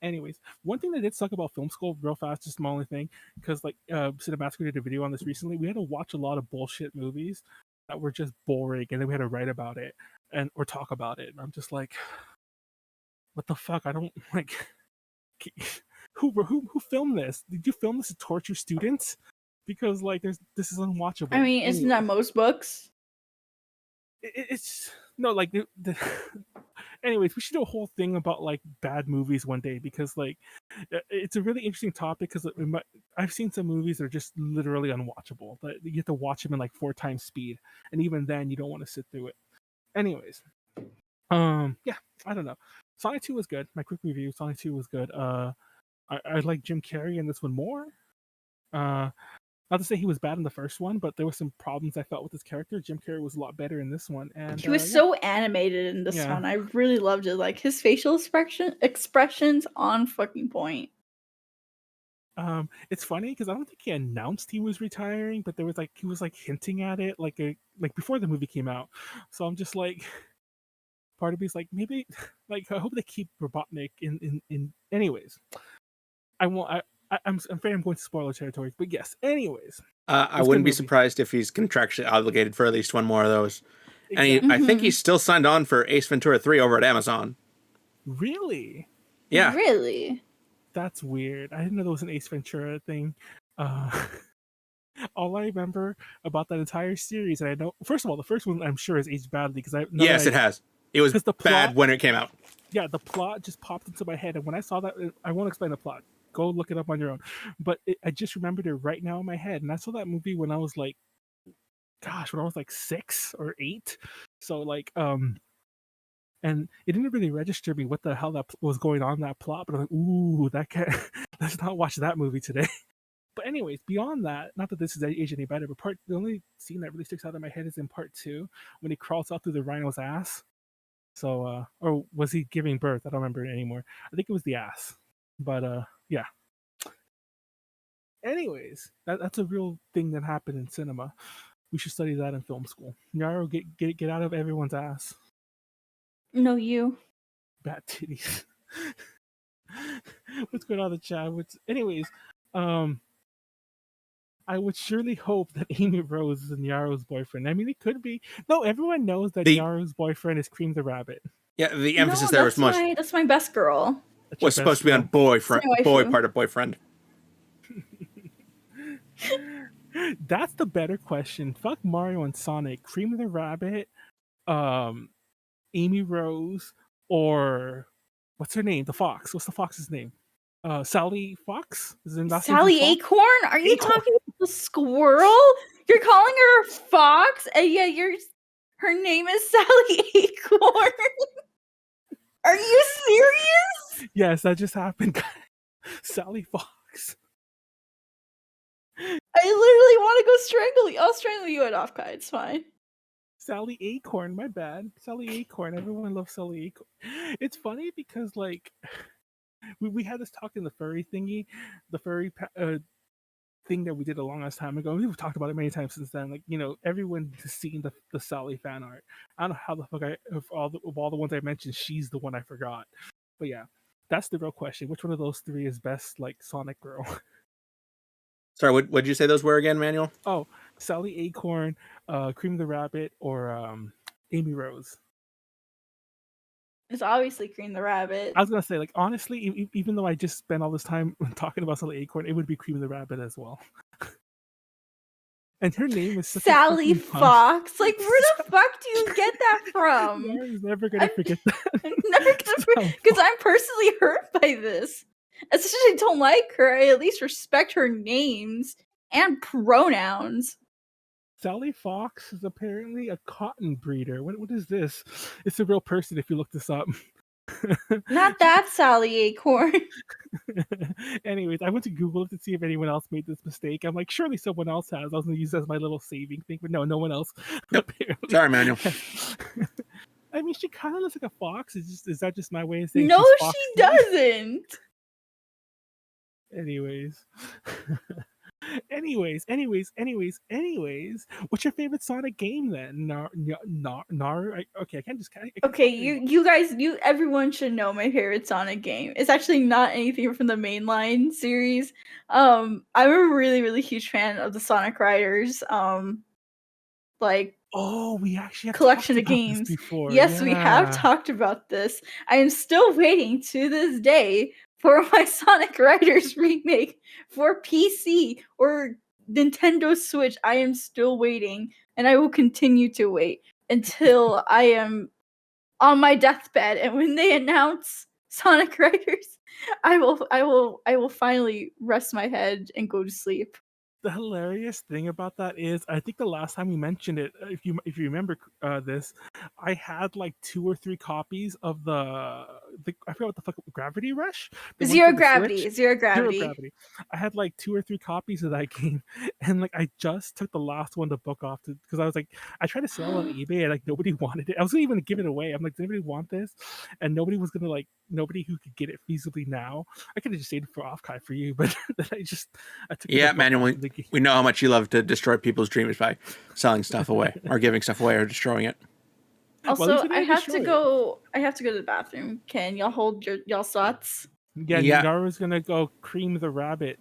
[SPEAKER 3] Anyways, one thing that did suck about film school real fast, just my only thing, because like Cinemassacre did a video on this recently, we had to watch a lot of bullshit movies that were just boring, and then we had to write about it or talk about it. And I'm just like, what the fuck? I don't like who filmed this? Did you film this to torture students? Because like this is unwatchable.
[SPEAKER 1] I mean, isn't that most books?
[SPEAKER 3] It's no like anyways, we should do a whole thing about like bad movies one day, because like it's a really interesting topic, because I've seen some movies that are just literally unwatchable, that you have to watch them in like 4 times speed, and even then you don't want to sit through it. Anyways, yeah, I don't know. Sonic 2 was good. My quick review, Sonic 2 was good. I like Jim Carrey in this one more. Not to say he was bad in the first one, but there were some problems I felt with his character. Jim Carrey was a lot better in this one, and
[SPEAKER 1] he was so animated in this one. I really loved it. Like his facial expressions on fucking point.
[SPEAKER 3] It's funny because I don't think he announced he was retiring, but there was like he was like hinting at it like before the movie came out. So I'm just like, part of me's like, maybe like I hope they keep Robotnik in. Anyways, I'm afraid I'm going to spoiler territory, but yes. Anyways,
[SPEAKER 2] I wouldn't be surprised if he's contractually obligated for at least one more of those. Exactly. And I think he's still signed on for Ace Ventura 3 over at Amazon.
[SPEAKER 3] Really?
[SPEAKER 2] Yeah.
[SPEAKER 1] Really?
[SPEAKER 3] That's weird. I didn't know there was an Ace Ventura thing. All I remember about that entire series, and I know, first of all, the first one I'm sure has aged badly because
[SPEAKER 2] it has. It was bad when it came out.
[SPEAKER 3] Yeah, the plot just popped into my head, and when I saw that, I won't explain the plot. Go look it up on your own. But I just remembered it right now in my head. And I saw that movie when I was like, when I was like 6 or 8. So like, and it didn't really register me what the hell that was going on in that plot. But I'm like, ooh, let's not watch that movie today. But anyways, beyond that, not that this is aged any better, but the only scene that really sticks out in my head is in part 2 when he crawls out through the rhino's ass. So, or was he giving birth? I don't remember it anymore. I think it was the ass. But yeah. Anyways, that's a real thing that happened in cinema. We should study that in film school. Nyaru, get out of everyone's ass.
[SPEAKER 1] No, you.
[SPEAKER 3] Bat titties. What's going on in the chat? Anyways, I would surely hope that Amy Rose is Nyaru's boyfriend. I mean, it could be. No, everyone knows that Nyaru's boyfriend is Cream the Rabbit.
[SPEAKER 2] Yeah, the emphasis there was
[SPEAKER 1] that's my best girl.
[SPEAKER 2] Was supposed to be on boy part of boyfriend.
[SPEAKER 3] That's the better question. Fuck Mario and Sonic. Cream the Rabbit, Amy Rose, or what's her name? The fox. What's the fox's name? Sally Fox? Is it
[SPEAKER 1] Sally Acorn? Are you talking about the squirrel? You're calling her a fox? And yeah, her name is Sally Acorn. Are you serious?
[SPEAKER 3] Yes, that just happened. Sally Fox.
[SPEAKER 1] I literally want to go strangle you. I'll strangle you at Offkai. It's fine.
[SPEAKER 3] Sally Acorn, my bad. Sally Acorn. Everyone loves Sally Acorn. It's funny because, like, we had this talk in the furry thingy, the furry thing that we did a long ass time ago. We've talked about it many times since then. Like, you know, everyone has seen the Sally fan art. I don't know how the fuck of all the ones I mentioned, she's the one I forgot. But yeah, that's the real question. Which one of those three is best, like, Sonic girl?
[SPEAKER 2] Sorry, what did you say those were again, Manuel?
[SPEAKER 3] Oh, Sally Acorn, Cream the Rabbit, or Amy Rose.
[SPEAKER 1] It's obviously Cream the Rabbit.
[SPEAKER 3] I was gonna say, like, honestly, even though I just spent all this time talking about Sally Acorn, it would be Cream the Rabbit as well. And her name is
[SPEAKER 1] Sally Fox. Like, where the fuck do you get that from?
[SPEAKER 3] Mary's never gonna forget that.
[SPEAKER 1] I'm never gonna forget, because I'm personally hurt by this. As much as I don't like her, I at least respect her names and pronouns.
[SPEAKER 3] Sally Fox is apparently a cotton breeder. What is this? It's a real person if you look this up.
[SPEAKER 1] Not that Sally Acorn.
[SPEAKER 3] Anyways, I went to Google it to see if anyone else made this mistake. I'm like, surely someone else has. I was going to use it as my little saving thing, but no one else.
[SPEAKER 2] Nope. Sorry, Manuel.
[SPEAKER 3] I mean, she kind of looks like a fox. Is that just my way of saying
[SPEAKER 1] no,
[SPEAKER 3] she's
[SPEAKER 1] she doesn't.
[SPEAKER 3] Anyways, what's your favorite Sonic game then? Nyaru? Okay, I can't just.
[SPEAKER 1] Okay, you guys, everyone should know my favorite Sonic game. It's actually not anything from the mainline series. I'm a really, really huge fan of the Sonic Riders. Like,
[SPEAKER 3] oh, we actually have
[SPEAKER 1] collection
[SPEAKER 3] talked
[SPEAKER 1] of
[SPEAKER 3] about
[SPEAKER 1] games.
[SPEAKER 3] this before.
[SPEAKER 1] Yes, we have talked about this. I am still waiting to this day for my Sonic Riders remake for PC or Nintendo Switch. I am still waiting, and I will continue to wait until I am on my deathbed. And when they announce Sonic Riders, I will finally rest my head and go to sleep.
[SPEAKER 3] The hilarious thing about that is, I think the last time we mentioned it, if you remember this, I had like 2 or 3 copies of the I forgot what the fuck, Gravity Rush?
[SPEAKER 1] Zero Gravity.
[SPEAKER 3] I had like 2 or 3 copies of that game, and like I just took the last one to book off because I was like, I tried to sell it on eBay and like nobody wanted it. I was gonna even give it away. I'm like, does anybody want this? And nobody was gonna, like, nobody who could get it feasibly now. I could have just saved it for Offkai for you, but I took it.
[SPEAKER 2] Yeah, Manuel, we know how much you love to destroy people's dreams by selling stuff away or giving stuff away or destroying it.
[SPEAKER 1] Also, I have to go to the bathroom. Can y'all hold y'all thoughts?
[SPEAKER 3] Yeah. Nyaru's gonna go cream the rabbit.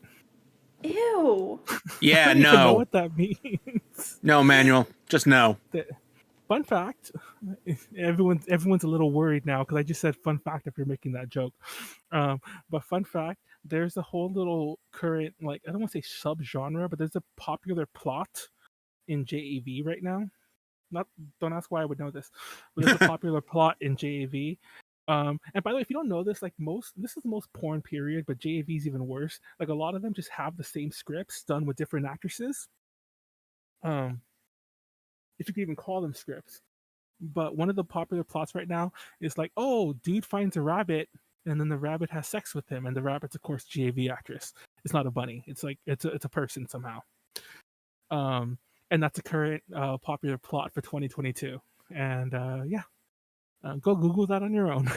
[SPEAKER 1] Ew.
[SPEAKER 2] Yeah,
[SPEAKER 3] I don't even know what that means.
[SPEAKER 2] No, Manuel, just no.
[SPEAKER 3] Fun fact, everyone's a little worried now because I just said fun fact if you're making that joke. But fun fact, there's a whole little current, like, I don't want to say subgenre, but there's a popular plot in JAV right now. Don't ask why I would know this, but there's a popular plot in JAV. And by the way, if you don't know this, like, this is the most porn period, but JAV is even worse. Like, a lot of them just have the same scripts done with different actresses. If you could even call them scripts. But one of the popular plots right now is like, oh, dude finds a rabbit, and then the rabbit has sex with him, and the rabbit's, of course, JAV actress. It's not a bunny. It's like it's a person somehow. And that's a current popular plot for 2022. And go Google that on your own.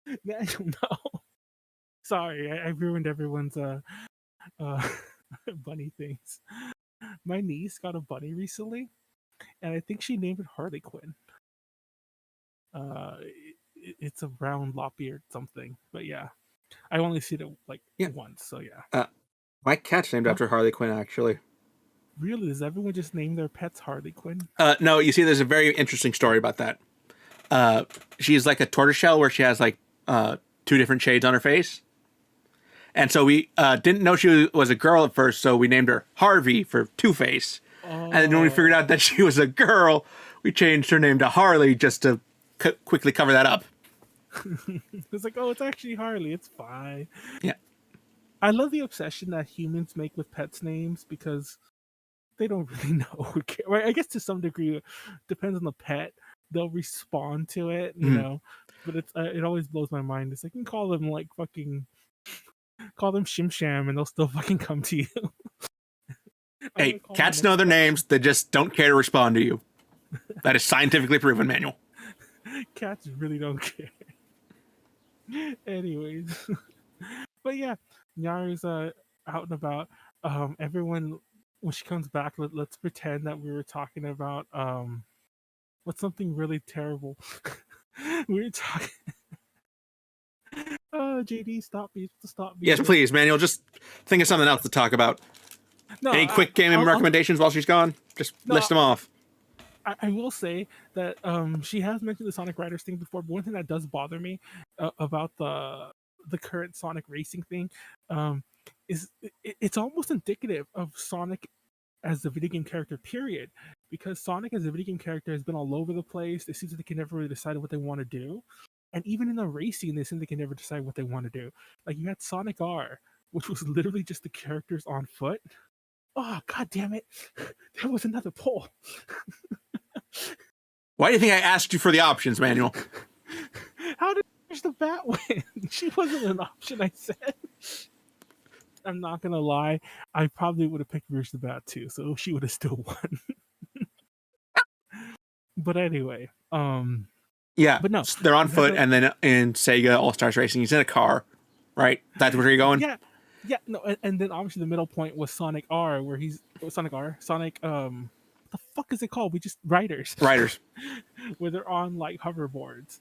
[SPEAKER 3] I don't know. Sorry, I ruined everyone's bunny things. My niece got a bunny recently, and I think she named it Harley Quinn. It's a brown lop-eared something, but yeah, I only seen it like once, so yeah.
[SPEAKER 2] My cat's named after Harley Quinn, actually.
[SPEAKER 3] Really? Does everyone just name their pets Harley Quinn?
[SPEAKER 2] No, you see, there's a very interesting story about that. She's like a tortoiseshell where she has like 2 different shades on her face. And so we didn't know she was a girl at first, so we named her Harvey for Two-Face. And then when we figured out that she was a girl, we changed her name to Harley just to quickly cover that up.
[SPEAKER 3] It's like, oh, it's actually Harley. It's fine.
[SPEAKER 2] Yeah.
[SPEAKER 3] I love the obsession that humans make with pets' names because they don't really know. Right? I guess to some degree, it depends on the pet. They'll respond to it, you know. But it always blows my mind. It's like, you can call them like fucking, call them Shim Sham, and they'll still fucking come to you.
[SPEAKER 2] Hey, cats know their names. They just don't care to respond to you. That is scientifically proven, Manuel.
[SPEAKER 3] Cats really don't care. Anyways, but yeah, Nyaru's out and about. Everyone, when she comes back, let's pretend that we were talking about what's something really terrible. We were talking. JD, stop me!
[SPEAKER 2] Yes, please, Manuel. Just think of something else to talk about.
[SPEAKER 3] No,
[SPEAKER 2] any quick gaming recommendations while she's gone? Just list them off.
[SPEAKER 3] I will say that she has mentioned the Sonic Riders thing before, but one thing that does bother me about the current Sonic racing thing is it's almost indicative of Sonic as a video game character, period. Because Sonic as a video game character has been all over the place. It seems like they can never really decide what they want to do. And even in the racing, they seem they can never decide what they want to do. Like, you had Sonic R, which was literally just the characters on foot. Oh, god damn it. There was another poll.
[SPEAKER 2] Why do you think I asked you for the options, Manuel?
[SPEAKER 3] How did Rouge the Bat win? She wasn't an option, I said. I'm not gonna lie, I probably would have picked Rouge the Bat too, so she would have still won. But anyway,
[SPEAKER 2] yeah,
[SPEAKER 3] but no,
[SPEAKER 2] they're on foot, and then in Sega All-Stars Racing, he's in a car, right? That's where you're going?
[SPEAKER 3] Yeah, no, and then obviously the middle point was Sonic R, where he's Sonic, the fuck is it called? We just Riders, where they're on like hoverboards.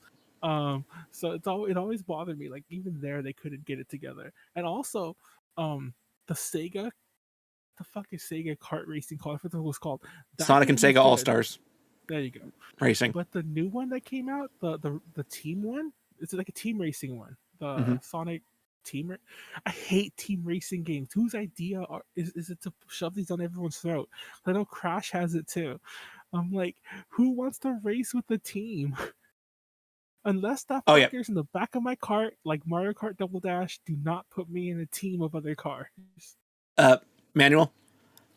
[SPEAKER 3] So it always bothered me. Like, even there, they couldn't get it together. And also, the Sega, the fuck is Sega kart racing called? I forget what it was called.
[SPEAKER 2] Sonic and Sega All-Stars.
[SPEAKER 3] There you go.
[SPEAKER 2] Racing.
[SPEAKER 3] But the new one that came out, the team one, it's like a team racing one. The Sonic team. I hate team racing games. Whose idea is it to shove these down everyone's throat? I know Crash has it too. I'm like, who wants to race with the team? Unless that fucker's in the back of my cart, like Mario Kart Double Dash, do not put me in a team of other cars.
[SPEAKER 2] Manuel,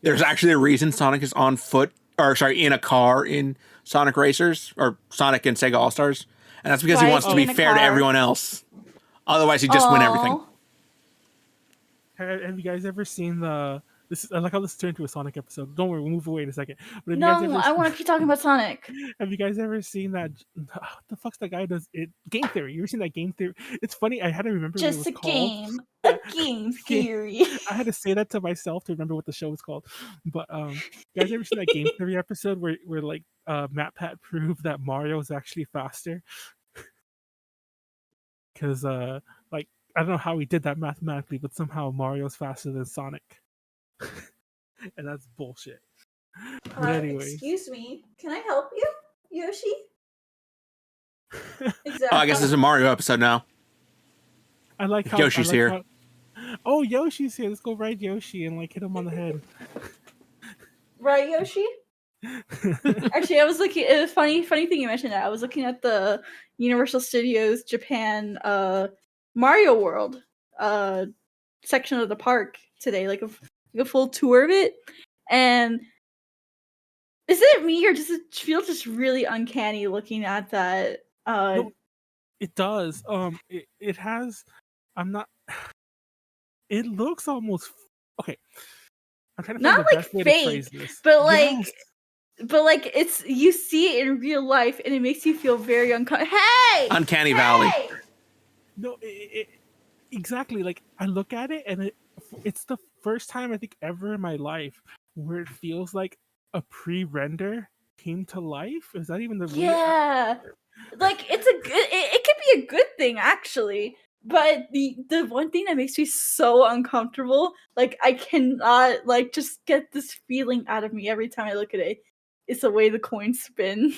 [SPEAKER 2] there's actually a reason Sonic is on foot, or sorry, in a car in Sonic Racers, or Sonic and Sega All-Stars. And that's because he wants to be fair to everyone else. Otherwise, he'd just win everything.
[SPEAKER 3] Have you guys ever seen the... I like how this turned into a Sonic episode. Don't worry, we'll move away in a second. But
[SPEAKER 1] I want to keep talking about Sonic.
[SPEAKER 3] Have you guys ever seen that? What the fuck's that guy does? Game Theory. You ever seen that Game Theory? It's funny. I had to remember what it was called.
[SPEAKER 1] A game theory.
[SPEAKER 3] I had to say that to myself to remember what the show was called. But you guys ever seen that Game Theory episode where like MatPat proved that Mario is actually faster? Because like, I don't know how he did that mathematically, but somehow Mario's faster than Sonic. And that's bullshit. But anyway.
[SPEAKER 1] Excuse me, can I help you, Yoshi?
[SPEAKER 2] Exactly. Oh, I guess this is a Mario episode now.
[SPEAKER 3] I like how
[SPEAKER 2] Yoshi's here.
[SPEAKER 3] Oh, Yoshi's here. Let's go ride Yoshi and like hit him on the head.
[SPEAKER 1] Right, Yoshi? Actually, I was looking. It was funny thing you mentioned that. I was looking at the Universal Studios Japan Mario World section of the park today, like a full tour of it. And is it me, or does it feel just really uncanny looking at that?
[SPEAKER 3] No, it does. It has. I'm not. It looks almost okay. I'm trying to find the best way to phrase this.
[SPEAKER 1] But like. Yes. But like, it's, you see it in real life, and it makes you feel very uncomfortable. Hey,
[SPEAKER 2] Uncanny Valley.
[SPEAKER 3] No, exactly. Like, I look at it, and it's the first time I think ever in my life where it feels like a pre-render came to life. Is that even the
[SPEAKER 1] way? Yeah. Like, it's a good. It could be a good thing actually, but the one thing that makes me so uncomfortable, like I cannot like just get this feeling out of me every time I look at it. It's the way the coins spin.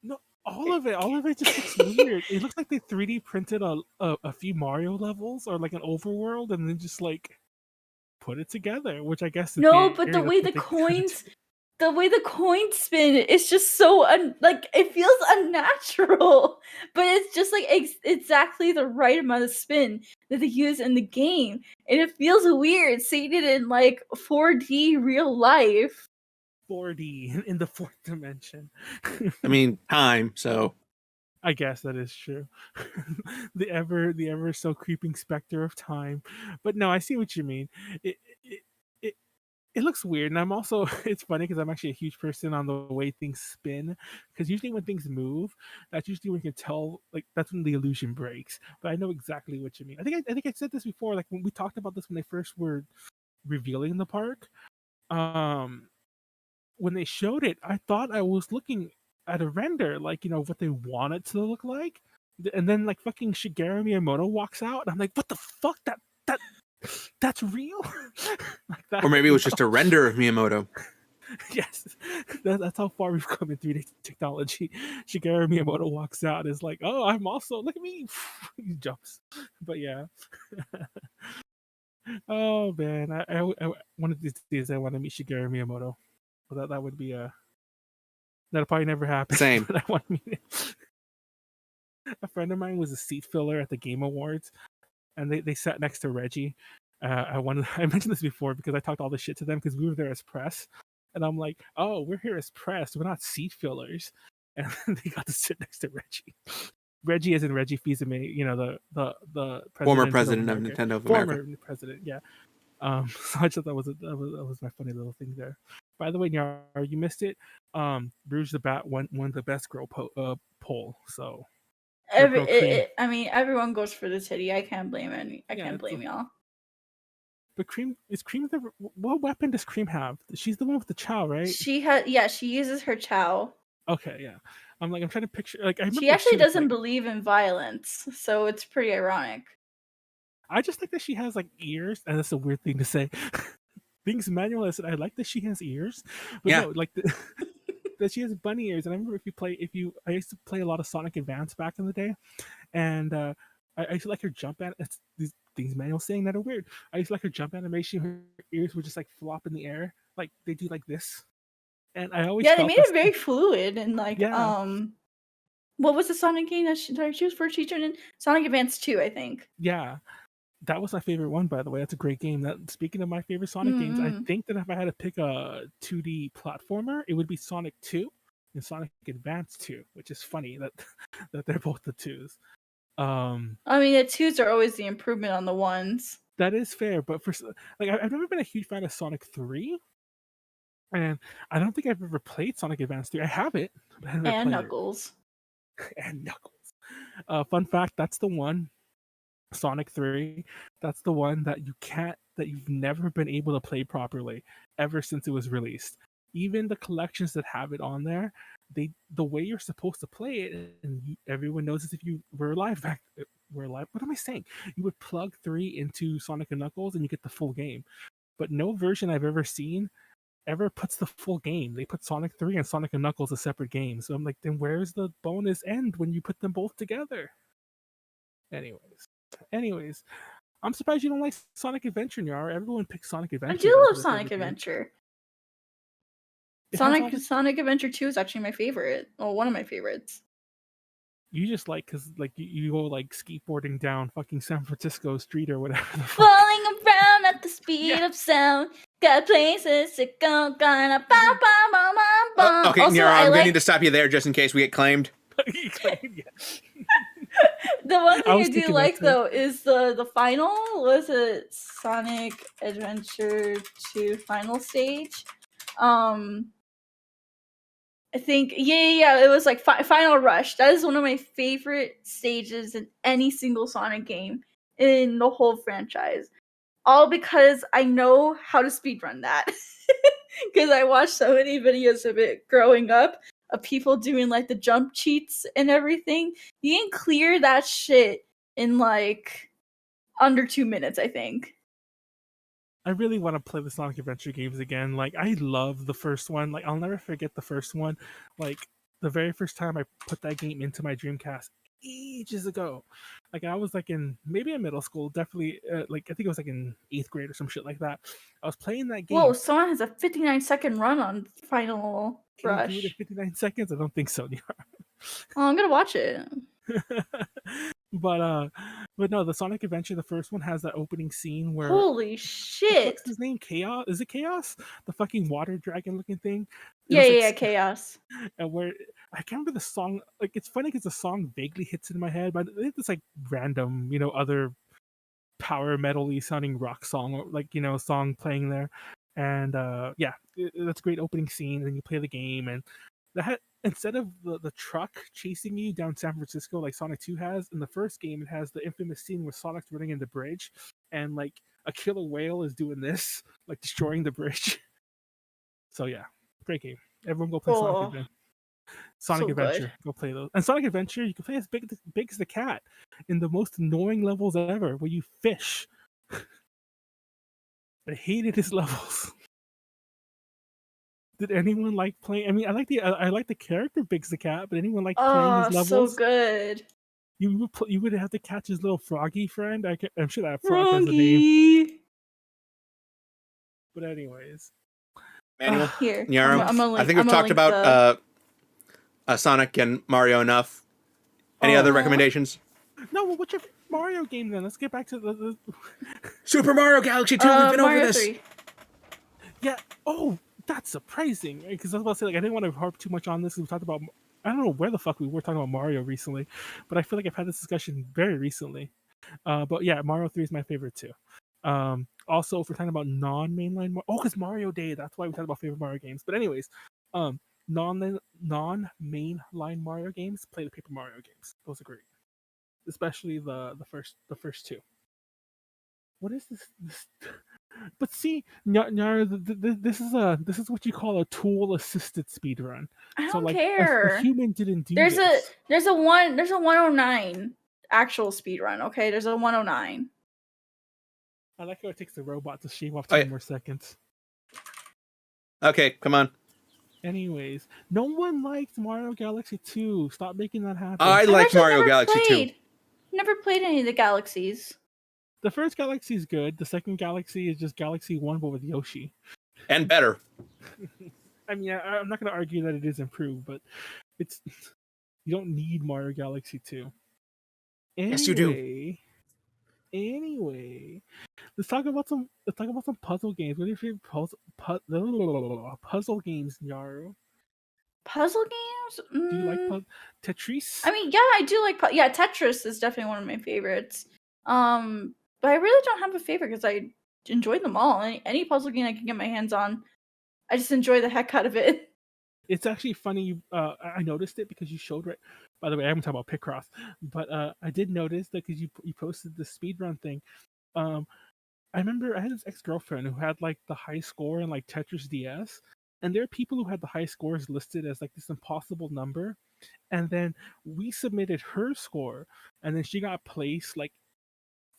[SPEAKER 3] No, all of it just looks weird. It looks like they 3D printed a few Mario levels or like an overworld, and then just like put it together. Which I guess
[SPEAKER 1] No, but
[SPEAKER 3] the
[SPEAKER 1] way the coins spin is just so like it feels unnatural. But it's just like exactly the right amount of spin that they use in the game, and it feels weird seeing it in like 4D real life.
[SPEAKER 3] 4D in the fourth dimension.
[SPEAKER 2] I mean, time. So
[SPEAKER 3] I guess that is true. The ever so creeping specter of time. But no, I see what you mean. It it looks weird, and I'm also it's funny because I'm actually a huge person on the way things spin. Because usually when things move, that's usually when you can tell, like that's when the illusion breaks. But I know exactly what you mean. I think I said this before, like when we talked about this when they first were revealing the park. When they showed it, I thought I was looking at a render, like what they want it to look like, and then like fucking Shigeru Miyamoto walks out, and I'm like, what the fuck? That's real? Like that?
[SPEAKER 2] or maybe it was just a render of Miyamoto.
[SPEAKER 3] Yes, that's how far we've come in 3D technology. Shigeru Miyamoto walks out, and is like, oh, I'm also look at me. He jumps, but yeah. Oh man, I one of these days I want to meet Shigeru Miyamoto. Well, that would be that'll probably never happen.
[SPEAKER 2] Same.
[SPEAKER 3] But I want to meet him. A friend of mine was a seat filler at the Game Awards, and they sat next to Reggie. I mentioned this before because I talked all this shit to them because we were there as press, and I'm like, oh, we're here as press, we're not seat fillers, and they got to sit next to Reggie. Reggie is in Reggie Fils-Aimé, the
[SPEAKER 2] Former president of Nintendo of America.
[SPEAKER 3] Former president, yeah. So I just thought that was my funny little thing there. By the way, Nyaru, you missed it. Rouge the Bat won the best girl poll. So
[SPEAKER 1] I mean, everyone goes for the titty. I can't blame y'all.
[SPEAKER 3] But Cream what weapon does Cream have? She's the one with the chow, right?
[SPEAKER 1] She uses her chow.
[SPEAKER 3] Okay, yeah. I'm trying to picture, like, I remember
[SPEAKER 1] she actually doesn't believe in violence, so it's pretty ironic.
[SPEAKER 3] I just like that she has like ears, and that's a weird thing to say. Things Manuel said, I like that she has ears, but
[SPEAKER 2] Yeah.
[SPEAKER 3] no, like that she has bunny ears. And I remember I used to play a lot of Sonic Advance back in the day, and I used to like her jump it's these things Manuel's saying that are weird. I used to like her jump animation. Her ears would just like flop in the air, like they do like this. And I always
[SPEAKER 1] they made it very fluid and like what was the Sonic game that she was first featured in? Sonic Advance 2, I think.
[SPEAKER 3] Yeah. That was my favorite one, by the way. That's a great game. Speaking of my favorite Sonic games, I think that if I had to pick a 2D platformer, it would be Sonic 2 and Sonic Advance 2, which is funny that they're both the 2s.
[SPEAKER 1] I mean, the 2s are always the improvement on the 1s.
[SPEAKER 3] That is fair, but I've never been a huge fan of Sonic 3, and I don't think I've ever played Sonic Advance 3. I have it, but I never played
[SPEAKER 1] Knuckles.
[SPEAKER 3] And Knuckles. Fun fact: that's the one. Sonic 3, that's the one that you've never been able to play properly ever since it was released. Even the collections that have it on there, the way you're supposed to play it, and everyone knows this if you were alive what am I saying? You would plug 3 into Sonic and Knuckles and you get the full game. But no version I've ever seen ever puts the full game. They put Sonic 3 and Sonic and Knuckles as separate games. So I'm like, then where's the bonus end when you put them both together? Anyways, I'm surprised you don't like Sonic Adventure, Nyaru. Everyone picks Sonic Adventure.
[SPEAKER 1] I do love Sonic Adventure. Sonic Adventure 2 is actually my favorite. Well, one of my favorites.
[SPEAKER 3] You just like because like you go like skateboarding down fucking San Francisco street or whatever.
[SPEAKER 1] Falling around at the speed of sound. Got places to go. Gonna ba ba ba ba ba.
[SPEAKER 2] Okay, Nyaru, I'm going to need to stop you there just in case we get claimed.
[SPEAKER 1] The one thing I do like though is the final. Was it Sonic Adventure 2 final stage? I think it was like Final Rush. That is one of my favorite stages in any single Sonic game in the whole franchise. All because I know how to speedrun that. Because I watched so many videos of it growing up, of people doing like the jump cheats and everything. You can clear that shit in like under 2 minutes, I think.
[SPEAKER 3] I really want to play the Sonic Adventure games again. Like, I love the first one. Like, I'll never forget the first one. Like, the very first time I put that game into my Dreamcast ages ago. Like, I was like maybe in middle school, definitely, like, I think it was like in 8th grade or some shit like that. I was playing that game.
[SPEAKER 1] Whoa, someone has a 59-second run on Final
[SPEAKER 3] Can
[SPEAKER 1] Rush.
[SPEAKER 3] you do it in 59 seconds? I don't think so.
[SPEAKER 1] Oh, I'm gonna watch it.
[SPEAKER 3] but no, the Sonic Adventure, the first one, has that opening scene where
[SPEAKER 1] Holy shit!
[SPEAKER 3] what's his name? Chaos? Is it Chaos? The fucking water dragon looking thing.
[SPEAKER 1] Yeah, Chaos.
[SPEAKER 3] And where I can't remember the song. Like, it's funny because the song vaguely hits in my head, but it's like random, other power metal-y sounding rock song, like song playing there. And yeah, that's a great opening scene. And you play the game, and that instead of the truck chasing you down San Francisco like Sonic 2 has, in the first game it has the infamous scene where Sonic's running in the bridge, and like a killer whale is doing this, like destroying the bridge. So yeah, great game. Everyone go play Sonic Adventure. Sonic Adventure, go play those. And Sonic Adventure, you can play as big as the cat in the most annoying levels ever, where you fish. I hated his levels. Did anyone like playing? I mean, I like the character Biggs the Cat, but anyone like playing his levels?
[SPEAKER 1] So good.
[SPEAKER 3] You would have to catch his little froggy friend. I'm sure that frog has a name. But anyways,
[SPEAKER 2] Manuel,
[SPEAKER 1] here,
[SPEAKER 2] Nyaru, I think we've talked about Sonic and Mario enough. Any other recommendations?
[SPEAKER 3] No, well, what's your Mario game then? Let's get back to the
[SPEAKER 2] Super Mario Galaxy 2. We've been
[SPEAKER 1] Mario
[SPEAKER 2] over this.
[SPEAKER 1] 3.
[SPEAKER 3] Yeah. Oh, that's surprising. Because I was about to say, like, I didn't want to harp too much on this. We talked about, I don't know where the fuck we were talking about Mario recently, but I feel like I've had this discussion very recently. But yeah, Mario 3 is my favorite too. Also, if we're talking about non-mainline, because Mario Day, that's why we talked about favorite Mario games. But anyways, non-mainline Mario games, play the Paper Mario games. Those are great, especially the first two. What is this? But see, Nyaru, this is what you call a tool-assisted speedrun.
[SPEAKER 1] I
[SPEAKER 3] so
[SPEAKER 1] don't
[SPEAKER 3] like
[SPEAKER 1] care.
[SPEAKER 3] A human didn't do
[SPEAKER 1] there's
[SPEAKER 3] this.
[SPEAKER 1] There's a 109 actual speedrun. Okay, there's a 109.
[SPEAKER 3] I like how it takes the robot to shave off 10 more seconds.
[SPEAKER 2] Okay, come on.
[SPEAKER 3] Anyways, no one liked Mario Galaxy 2. Stop making that happen.
[SPEAKER 2] I like Mario Galaxy 2.
[SPEAKER 1] Never played any of the Galaxies.
[SPEAKER 3] The first Galaxy is good. The second Galaxy is just Galaxy 1, but with Yoshi.
[SPEAKER 2] And better.
[SPEAKER 3] I mean, I'm not going to argue that it is improved, but it's you don't need Mario Galaxy 2. Anyway,
[SPEAKER 2] yes, you do.
[SPEAKER 3] Anyway, let's talk about some puzzle games. What are your favorite puzzle games, Nyaru?
[SPEAKER 1] Puzzle games?
[SPEAKER 3] Do you like Tetris?
[SPEAKER 1] I mean, yeah, I do like. Tetris is definitely one of my favorites. But I really don't have a favorite because I enjoy them all. Any puzzle game I can get my hands on, I just enjoy the heck out of it.
[SPEAKER 3] It's actually funny. I noticed it because you showed right. By the way, I haven't talked about Picross, but I did notice that because you posted the speedrun thing. I remember I had this ex-girlfriend who had like the high score in like Tetris DS, and there are people who had the high scores listed as like this impossible number, and then we submitted her score, and then she got placed like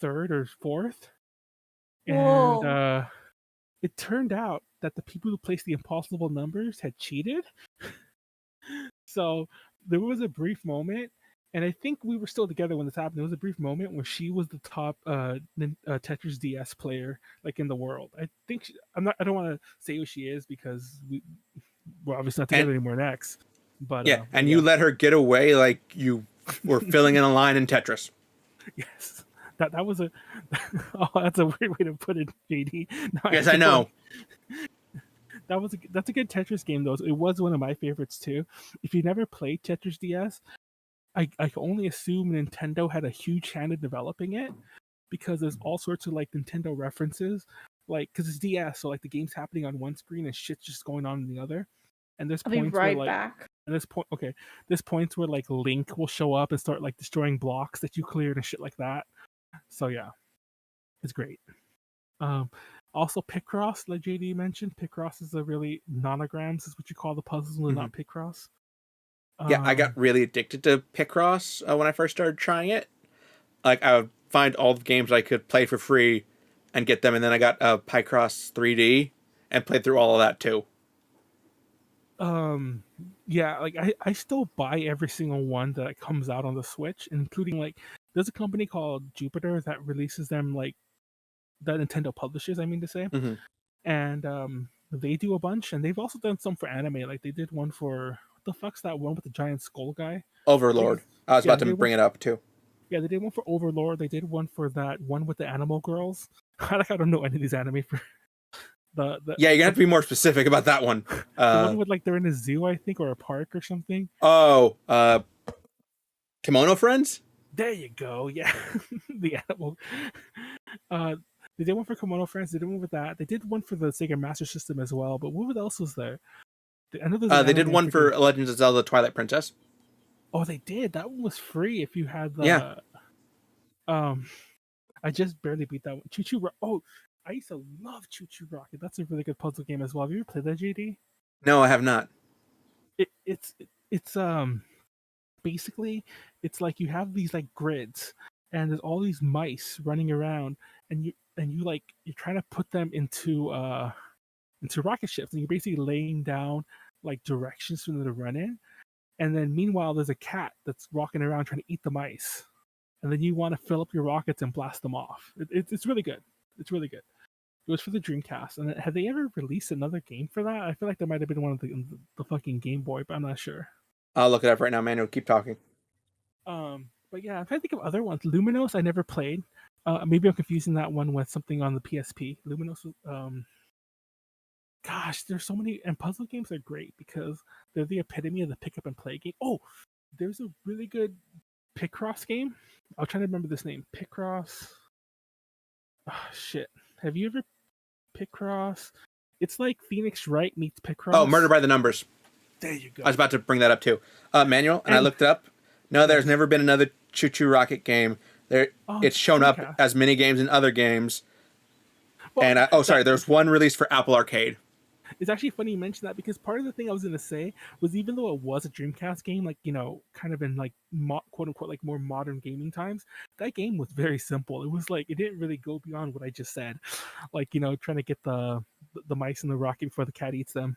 [SPEAKER 3] 3rd or 4th, and it turned out that the people who placed the impossible numbers had cheated. So there was a brief moment, and I think we were still together when this happened. There was a brief moment where she was the top Tetris DS player like in the world. I think I don't want to say who she is because we're obviously not together anymore next. But
[SPEAKER 2] yeah, you let her get away like you were filling in a line in Tetris.
[SPEAKER 3] Yes. That was that's a weird way to put it, JD. No,
[SPEAKER 2] yes, I know.
[SPEAKER 3] That's a good Tetris game though. It was one of my favorites too. If you never played Tetris DS, I can only assume Nintendo had a huge hand in developing it because there's all sorts of like Nintendo references, like because it's DS, so like the game's happening on one screen and shit's just going on in the other. And there's points where like
[SPEAKER 1] back.
[SPEAKER 3] And there's points where like Link will show up and start like destroying blocks that you cleared and shit like that. So yeah, it's great. Also Picross, like JD mentioned, Picross is a really nonograms is what you call the puzzles and not Picross.
[SPEAKER 2] Yeah, I got really addicted to Picross when I first started trying it. Like, I would find all the games I could play for free and get them, and then I got Picross 3D and played through all of that too.
[SPEAKER 3] Yeah, like I still buy every single one that comes out on the Switch, including like there's a company called Jupiter that releases them, like that Nintendo publishes, I mean to say.
[SPEAKER 2] Mm-hmm.
[SPEAKER 3] And they do a bunch, and they've also done some for anime. Like they did one for what the fuck's that one with the giant skull guy?
[SPEAKER 2] Overlord. I was
[SPEAKER 3] Yeah,
[SPEAKER 2] about to bring it up too.
[SPEAKER 3] yeah, they did one for Overlord. They did one for that one with the animal girls. I don't know any of these anime for the
[SPEAKER 2] Yeah, you're gonna have to be more specific about that one.
[SPEAKER 3] the one with like they're in a zoo, I think, or a park or something.
[SPEAKER 2] Oh, Kimono Friends?
[SPEAKER 3] There you go. Yeah, the animal. Uh, they did one for Kimono Friends. They did one with that. They did one for the Sega Master System as well. But what else was there? I know there's an
[SPEAKER 2] They did
[SPEAKER 3] anime
[SPEAKER 2] one for Legends of Zelda Twilight Princess.
[SPEAKER 3] Oh, they did. That one was free if you had the.
[SPEAKER 2] Yeah.
[SPEAKER 3] I just barely beat that one. Choo Choo Rock. Oh, I used to love Choo Choo Rocket. That's a really good puzzle game as well. Have you ever played that, JD?
[SPEAKER 2] No, I have not.
[SPEAKER 3] It's basically it's like you have these like grids, and there's all these mice running around, and you like you're trying to put them into rocket ships, and you're basically laying down like directions for them to run in. And then meanwhile, there's a cat that's walking around trying to eat the mice. And then you want to fill up your rockets and blast them off. It's really good. It's really good. It was for the Dreamcast. And have they ever released another game for that? I feel like there might have been one of the fucking Game Boy, but I'm not sure.
[SPEAKER 2] I'll look it up right now, Manuel. Keep talking.
[SPEAKER 3] But yeah, I'm trying to think of other ones. Luminos, I never played. Maybe I'm confusing that one with something on the PSP. Luminos, gosh, there's so many, and puzzle games are great because they're the epitome of the pick up and play game. Oh, there's a really good Picross game. I'll try to remember this name. Picross. Oh, shit. Have you ever Picross? It's like Phoenix Wright meets Picross.
[SPEAKER 2] Oh, Murder by the Numbers.
[SPEAKER 3] There you go.
[SPEAKER 2] I was about to bring that up too. Manuel, and I looked it up. No, there's never been another Choo Choo Rocket game. It's shown up as mini games in other games. Well, and there's one released for Apple Arcade.
[SPEAKER 3] It's actually funny you mentioned that because part of the thing I was going to say was even though it was a Dreamcast game, like, you know, kind of in like quote unquote like more modern gaming times, that game was very simple. It was like it didn't really go beyond what I just said, like, you know, trying to get the mice in the rocket before the cat eats them.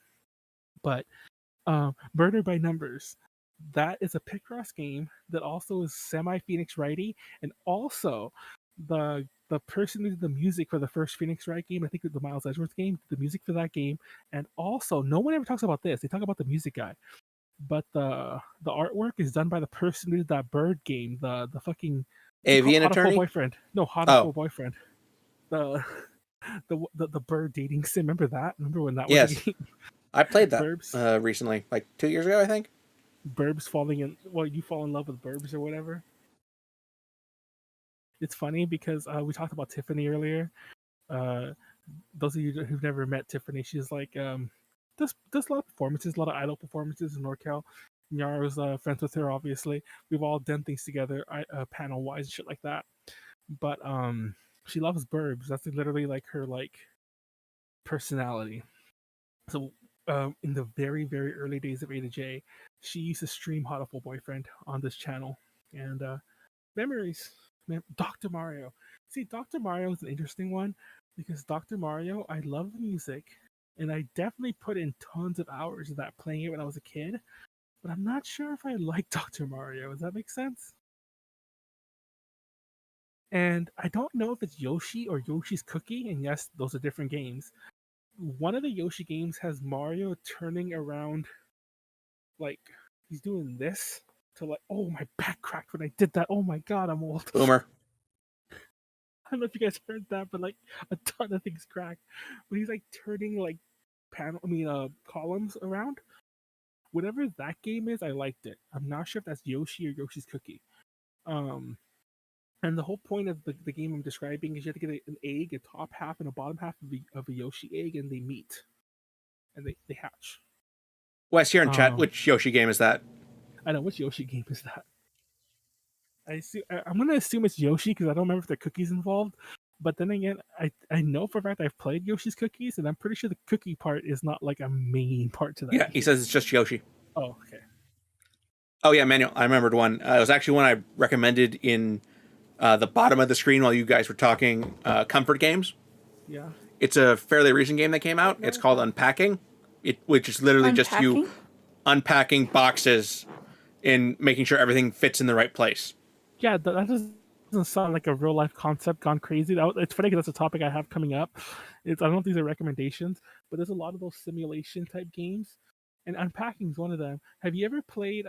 [SPEAKER 3] But Murder by Numbers, that is a Picross game that also is semi Phoenix Wrighty, and also the person who did the music for the first Phoenix Wright game, I think the Miles Edgeworth game, the music for that game, and also no one ever talks about this. They talk about the music guy, but the artwork is done by the person who did that bird game, the fucking
[SPEAKER 2] Avian Attorney
[SPEAKER 3] boyfriend. No, Hot Boyfriend. The bird dating sim. Remember that? Remember when that was a game?
[SPEAKER 2] I played that recently, like 2 years ago, I think.
[SPEAKER 3] Burbs falling in. Well, you fall in love with Burbs or whatever. It's funny because we talked about Tiffany earlier. Those of you who've never met Tiffany, she's like does a lot of performances, a lot of idol performances in NorCal. Nyaru's friends with her, obviously. We've all done things together, panel wise and shit like that. But she loves Burbs. That's literally like her like personality. So in the very, very early days of A to J, she used to stream Hot Boyfriend on this channel. And memories. Dr. Mario. See, Dr. Mario is an interesting one because Dr. Mario, I love the music, and I definitely put in tons of hours of that playing it when I was a kid, but I'm not sure if I like Dr. Mario. Does that make sense? And I don't know if it's Yoshi or Yoshi's Cookie, and yes, those are different games. One of the Yoshi games has Mario turning around, like, he's doing this to like, oh, my back cracked when I did that. Oh my god, I'm old.
[SPEAKER 2] Boomer.
[SPEAKER 3] I don't know if you guys heard that, but like a ton of things cracked. When he's like turning like columns around. Whatever that game is, I liked it. I'm not sure if that's Yoshi or Yoshi's Cookie. And the whole point of the game I'm describing is you have to get an egg, a top half and a bottom half of a Yoshi egg, and they meet. And they hatch.
[SPEAKER 2] Wes, here in chat, which Yoshi game is that?
[SPEAKER 3] I know, which Yoshi game is that? I'm going to assume it's Yoshi because I don't remember if there are cookies involved. But then again, I know for a fact I've played Yoshi's Cookies, and I'm pretty sure the cookie part is not like a main part to that.
[SPEAKER 2] Yeah, he says it's just Yoshi.
[SPEAKER 3] Oh, okay.
[SPEAKER 2] Oh yeah, Manuel. I remembered one. It was actually one I recommended in the bottom of the screen while you guys were talking. Comfort games.
[SPEAKER 3] Yeah.
[SPEAKER 2] It's a fairly recent game that came out. It's called Unpacking, which is literally just you
[SPEAKER 1] Unpacking?
[SPEAKER 2] unpacking boxes and making sure everything fits in the right place.
[SPEAKER 3] Yeah, that doesn't sound like a real life concept gone crazy. It's funny because that's a topic I have coming up. I don't know if these are recommendations, but there's a lot of those simulation type games, and Unpacking is one of them. Have you ever played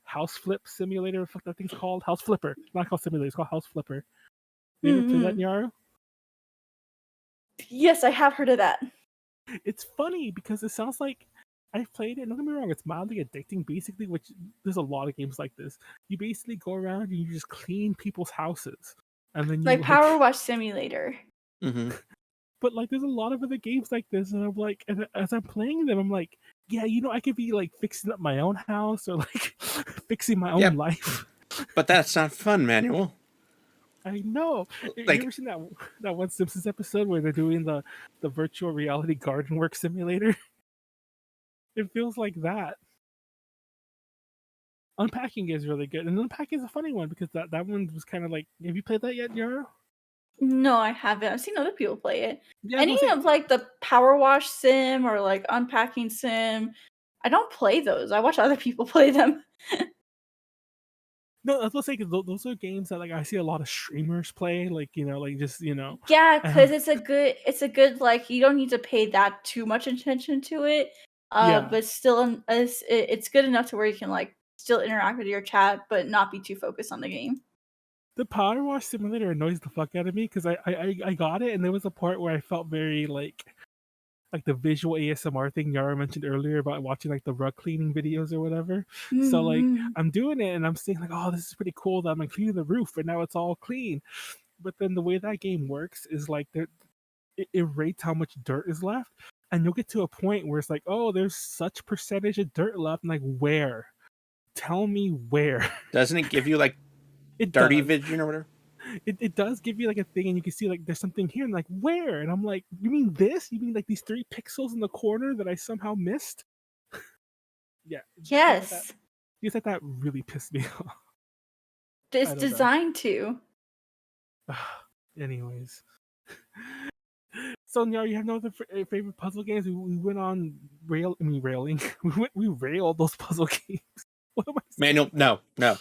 [SPEAKER 3] House Flip Simulator? What that thing's called? House Flipper. It's not called Simulator. It's called House Flipper. Have you ever played that, Nyaru?
[SPEAKER 1] Yes, I have heard of that.
[SPEAKER 3] It's funny because it sounds like I've played it. Don't get me wrong; it's mildly addicting. Basically, which there's a lot of games like this. You basically go around and you just clean people's houses, and then you
[SPEAKER 1] Like Power Wash Simulator.
[SPEAKER 2] Mm-hmm.
[SPEAKER 3] But like, there's a lot of other games like this, and I'm like, and as I'm playing them, I'm like, yeah, I could be like fixing up my own house or like fixing my own life.
[SPEAKER 2] But that's not fun, Manuel.
[SPEAKER 3] I know.
[SPEAKER 2] Like,
[SPEAKER 3] you ever seen that one Simpsons episode where they're doing the virtual reality garden work simulator? It feels like that. Unpacking is really good, and Unpacking is a funny one because that one was kind of like. Have you played that yet, Nyaru?
[SPEAKER 1] No, I haven't. I've seen other people play it.
[SPEAKER 3] Yeah,
[SPEAKER 1] Any of like the Power Wash Sim or like Unpacking Sim, I don't play those. I watch other people play them.
[SPEAKER 3] No, I was gonna say 'cause those are games that like I see a lot of streamers play, like like just
[SPEAKER 1] Yeah, because it's a good like you don't need to pay that too much attention to it.
[SPEAKER 3] Yeah.
[SPEAKER 1] But still, it's good enough to where you can like still interact with your chat, but not be too focused on the game.
[SPEAKER 3] The Power Wash Simulator annoys the fuck out of me because I got it and there was a part where I felt very like the visual ASMR thing Yara mentioned earlier about watching like the rug cleaning videos or whatever. So like I'm doing it and I'm saying like, oh, this is pretty cool that I'm like cleaning the roof and now it's all clean. But then the way that game works is like it rates how much dirt is left, and you'll get to a point where it's like, oh, there's such percentage of dirt left. I'm like, where? Tell me where.
[SPEAKER 2] Doesn't it give you like dirty vision or whatever?
[SPEAKER 3] It does give you like a thing, and you can see like there's something here, and like where? And I'm like, you mean this? You mean like these 3 pixels in the corner that I somehow missed? Yeah.
[SPEAKER 1] Yes.
[SPEAKER 3] You said that really pissed me off.
[SPEAKER 1] It's designed to.
[SPEAKER 3] Anyways. So now you have no other favorite puzzle games. We went on railing. We railed those puzzle games. What am I saying?
[SPEAKER 2] Manuel, no.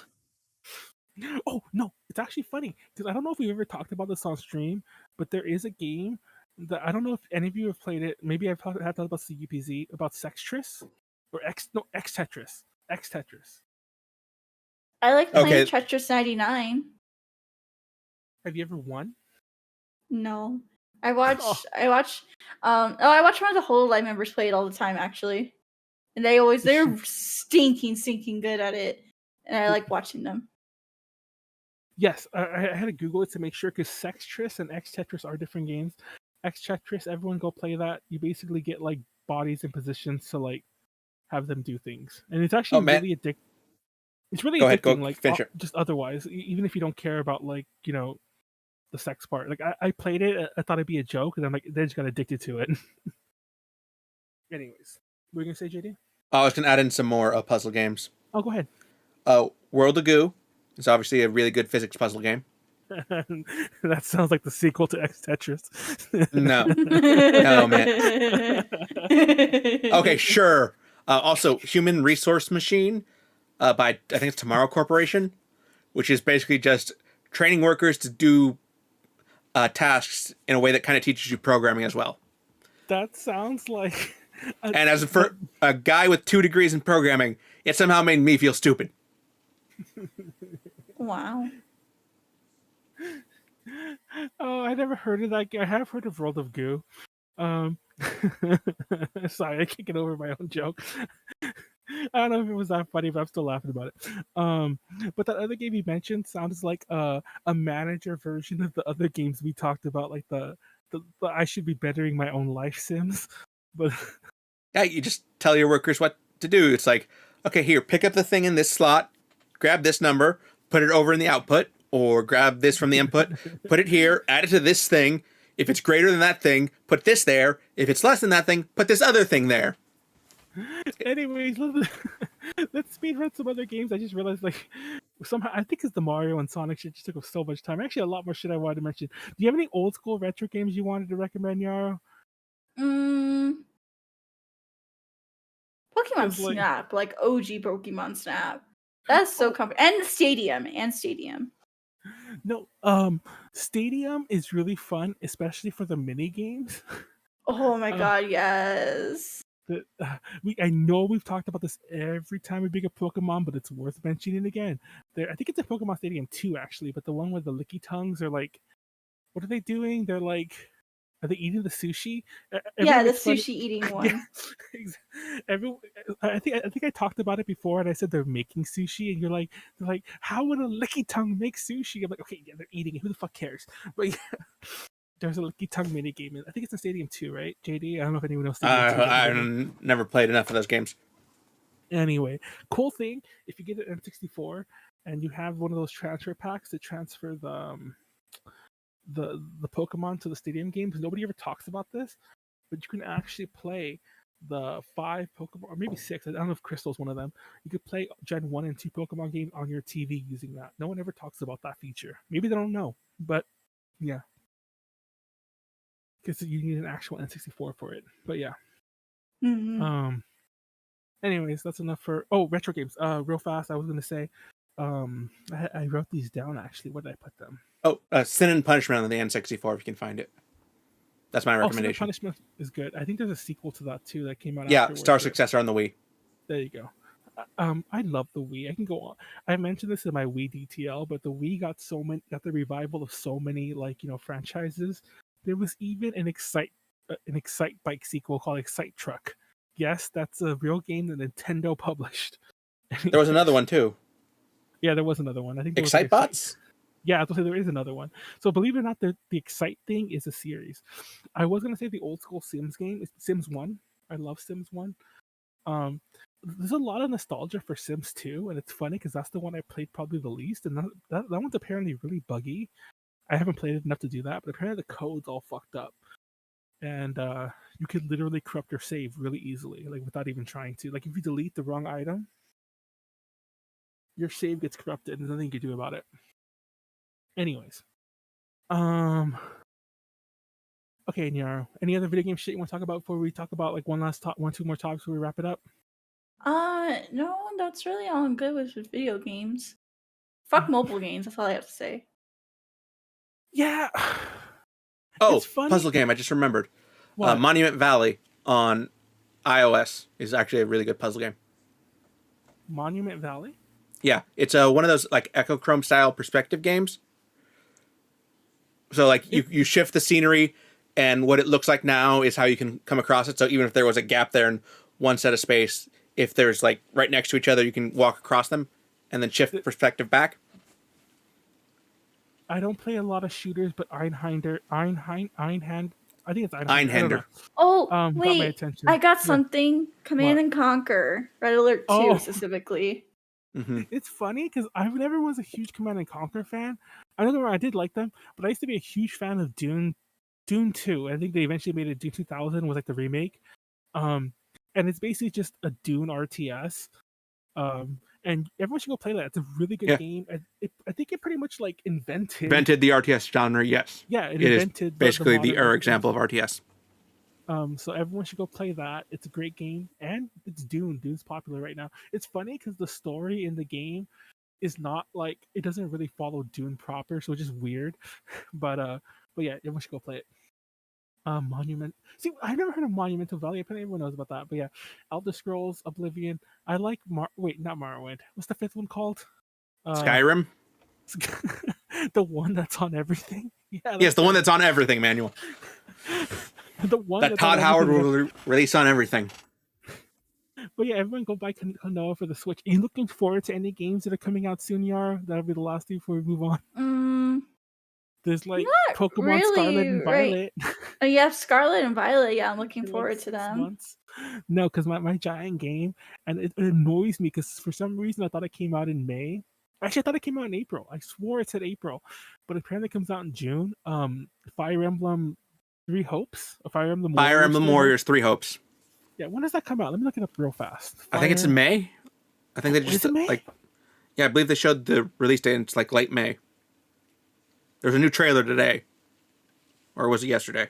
[SPEAKER 3] Oh no, it's actually funny because I don't know if we've ever talked about this on stream, but there is a game that I don't know if any of you have played it. Maybe I've talked about CUPZ about Sextris or X Tetris. X Tetris.
[SPEAKER 1] I like playing Tetris 99.
[SPEAKER 3] Have you ever won?
[SPEAKER 1] No. I watch one of the Hololive members play it all the time actually. And they're stinking good at it. And I like watching them.
[SPEAKER 3] Yes, I had to Google it to make sure because Sextris and X Tetris are different games. X Tetris, everyone go play that. You basically get like bodies in positions to like have them do things, and it's actually really addicting. It's really addicting, like just otherwise, even if you don't care about like the sex part. Like I played it, I thought it'd be a joke, and I'm like, they just got addicted to it. Anyways, what were you gonna say, JD?
[SPEAKER 2] I was gonna add in some more puzzle games.
[SPEAKER 3] Oh, go ahead.
[SPEAKER 2] World of Goo. It's obviously a really good physics puzzle game.
[SPEAKER 3] That sounds like the sequel to X Tetris.
[SPEAKER 2] No, man. Okay, sure. Also, Human Resource Machine by I think it's Tomorrow Corporation, which is basically just training workers to do tasks in a way that kind of teaches you programming as well.
[SPEAKER 3] That sounds like.
[SPEAKER 2] And as for a guy with 2 degrees in programming, it somehow made me feel stupid.
[SPEAKER 1] Wow.
[SPEAKER 3] Oh, I never heard of that game. I have heard of World of Goo. Sorry, I can't get over my own joke. I don't know if it was that funny, but I'm still laughing about it. But that other game you mentioned sounds like a manager version of the other games we talked about, like the I should be bettering my own life sims. But
[SPEAKER 2] yeah, you just tell your workers what to do. It's like, okay, here, pick up the thing in this slot, grab this number, put it over in the output, or grab this from the input, put it here, add it to this thing. If it's greater than that thing, put this there. If it's less than that thing, put this other thing there.
[SPEAKER 3] Anyways, Let's speedrun some other games. I just realized, like, somehow I think it's the Mario and Sonic shit just took up so much time. Actually, a lot more shit I wanted to mention. Do you have any old school retro games you wanted to recommend, Nyaru?
[SPEAKER 1] Mm, Pokemon
[SPEAKER 3] 'Cause, like,
[SPEAKER 1] Snap, like OG Pokemon Snap. That's so comfy. And Stadium.
[SPEAKER 3] no, Stadium is really fun, especially for the mini games.
[SPEAKER 1] Oh my
[SPEAKER 3] Uh,
[SPEAKER 1] god, yes.
[SPEAKER 3] I know we've talked about this every time we bring up Pokemon, but it's worth mentioning again. I think it's in Pokemon Stadium 2, actually, but the one where the licky tongues are like, what are they doing? They're like, are they eating the sushi?
[SPEAKER 1] Yeah, the
[SPEAKER 3] makes fun-
[SPEAKER 1] sushi eating
[SPEAKER 3] Yeah,
[SPEAKER 1] one.
[SPEAKER 3] everyone, I think I talked about it before, and I said they're making sushi, and they're like, how would a licky tongue make sushi? I'm like, okay, yeah, they're eating it. Who the fuck cares? But yeah, there's a licky tongue mini game. I think it's in Stadium 2, right, JD? I don't know if anyone knows Stadium 2.
[SPEAKER 2] I've never played enough of those games.
[SPEAKER 3] Anyway, cool thing, if you get an N64 and you have one of those transfer packs to transfer the Pokemon to the Stadium games, nobody ever talks about this, but you can actually play the 5 Pokemon, or maybe 6. I don't know if Crystal's one of them. You could play Gen 1 and 2 Pokemon games on your TV using that. No one ever talks about that feature. Maybe they don't know, but yeah. Because you need an actual N64 for it. But yeah.
[SPEAKER 1] Mhm.
[SPEAKER 3] Anyways, that's enough for retro games. Real fast, I was gonna say, I wrote these down actually. Where did I put them?
[SPEAKER 2] Sin and Punishment on the N64 if you can find it. That's my
[SPEAKER 3] Sin and
[SPEAKER 2] recommendation.
[SPEAKER 3] Punishment is good. I think there's a sequel to that too that came out
[SPEAKER 2] Yeah,
[SPEAKER 3] afterwards.
[SPEAKER 2] Star Successor on the Wii.
[SPEAKER 3] There you go. I love the Wii. I can go on. I mentioned this in my Wii DTL, but the Wii got the revival of so many franchises. There was even an Excite bike sequel called Excite Truck. Yes, that's a real game that Nintendo published.
[SPEAKER 2] There was another one too.
[SPEAKER 3] Yeah, there was another one. I think there was
[SPEAKER 2] Excitebots?
[SPEAKER 3] Yeah, I was gonna say there is another one. So believe it or not, the Excite thing is a series. I was gonna say the old school Sims game is Sims 1. I love Sims 1. There's a lot of nostalgia for Sims 2, and it's funny because that's the one I played probably the least, and that one's apparently really buggy. I haven't played it enough to do that, but apparently the code's all fucked up. And you could literally corrupt your save really easily, like without even trying to. Like if you delete the wrong item, your save gets corrupted, and there's nothing you can do about it. Anyways, okay, Nyaru, any other video game shit you want to talk about before we talk about like two more topics before we wrap it up?
[SPEAKER 1] No, that's really all I'm good with video games. Fuck mobile games, that's all I have to say.
[SPEAKER 3] Yeah.
[SPEAKER 2] Oh,
[SPEAKER 3] It's funny.
[SPEAKER 2] puzzle game, I just remembered.
[SPEAKER 3] What?
[SPEAKER 2] Monument Valley on iOS is actually a really good puzzle game.
[SPEAKER 3] Monument Valley?
[SPEAKER 2] Yeah, it's one of those like Echochrome style perspective games. So like you shift the scenery, and what it looks like now is how you can come across it. So even if there was a gap there in one set of space, if there's like right next to each other, you can walk across them and then shift perspective back.
[SPEAKER 3] I don't play a lot of shooters, but Einhander. I think it's Einhander.
[SPEAKER 2] Einhander.
[SPEAKER 1] Oh,
[SPEAKER 3] got my
[SPEAKER 1] wait.
[SPEAKER 3] attention.
[SPEAKER 1] I got
[SPEAKER 3] Yeah.
[SPEAKER 1] something. Command
[SPEAKER 3] What?
[SPEAKER 1] and Conquer. Red Alert 2
[SPEAKER 3] Oh.
[SPEAKER 1] specifically.
[SPEAKER 2] Mm-hmm.
[SPEAKER 3] It's funny because I never was a huge Command and Conquer fan. I don't know where I did like them, but I used to be a huge fan of Dune 2. I think they eventually made it Dune 2000 was like the remake. And it's basically just a Dune RTS. And everyone should go play that. It's a really good game. I think it pretty much like invented
[SPEAKER 2] the RTS genre. Yes.
[SPEAKER 3] Yeah,
[SPEAKER 2] It
[SPEAKER 3] invented
[SPEAKER 2] is basically the
[SPEAKER 3] modern RTS.
[SPEAKER 2] example of RTS.
[SPEAKER 3] So everyone should go play that. It's a great game, and it's Dune. Dune's popular right now. It's funny because the story in the game is not like it doesn't really follow Dune proper, so it's just weird. But yeah, everyone should go play it. Monument. See, I never heard of Monumental Valley. Apparently everyone knows about that. But yeah, Elder Scrolls, Oblivion. I like not Morrowind. What's the 5th one called?
[SPEAKER 2] Skyrim.
[SPEAKER 3] The one that's on everything. Yeah.
[SPEAKER 2] Yes, the one that's on everything, Manuel.
[SPEAKER 3] The one
[SPEAKER 2] that Todd Howard will release on everything.
[SPEAKER 3] But yeah, everyone go buy Kanoa for the Switch. Are you looking forward to any games that are coming out soon, Yara? That'll be the last thing before we move on. There's like
[SPEAKER 1] Not
[SPEAKER 3] Pokemon
[SPEAKER 1] really,
[SPEAKER 3] Scarlet and Violet.
[SPEAKER 1] Right. Yeah, Scarlet and Violet. Yeah, I'm looking forward to them.
[SPEAKER 3] Months. No, because my giant game, and it annoys me because for some reason I thought it came out in May. Actually, I thought it came out in April. I swore it said April, but apparently it comes out in June. Fire Emblem Three Hopes, Fire Emblem Warriors.
[SPEAKER 2] Fire Emblem Warriors 3 Hopes.
[SPEAKER 3] Yeah, when does that come out? Let me look it up real fast.
[SPEAKER 2] I think it's in May. I think they
[SPEAKER 3] Is
[SPEAKER 2] just
[SPEAKER 3] it May?
[SPEAKER 2] I believe they showed the release date. And it's like late May. There's a new trailer today, or was it yesterday?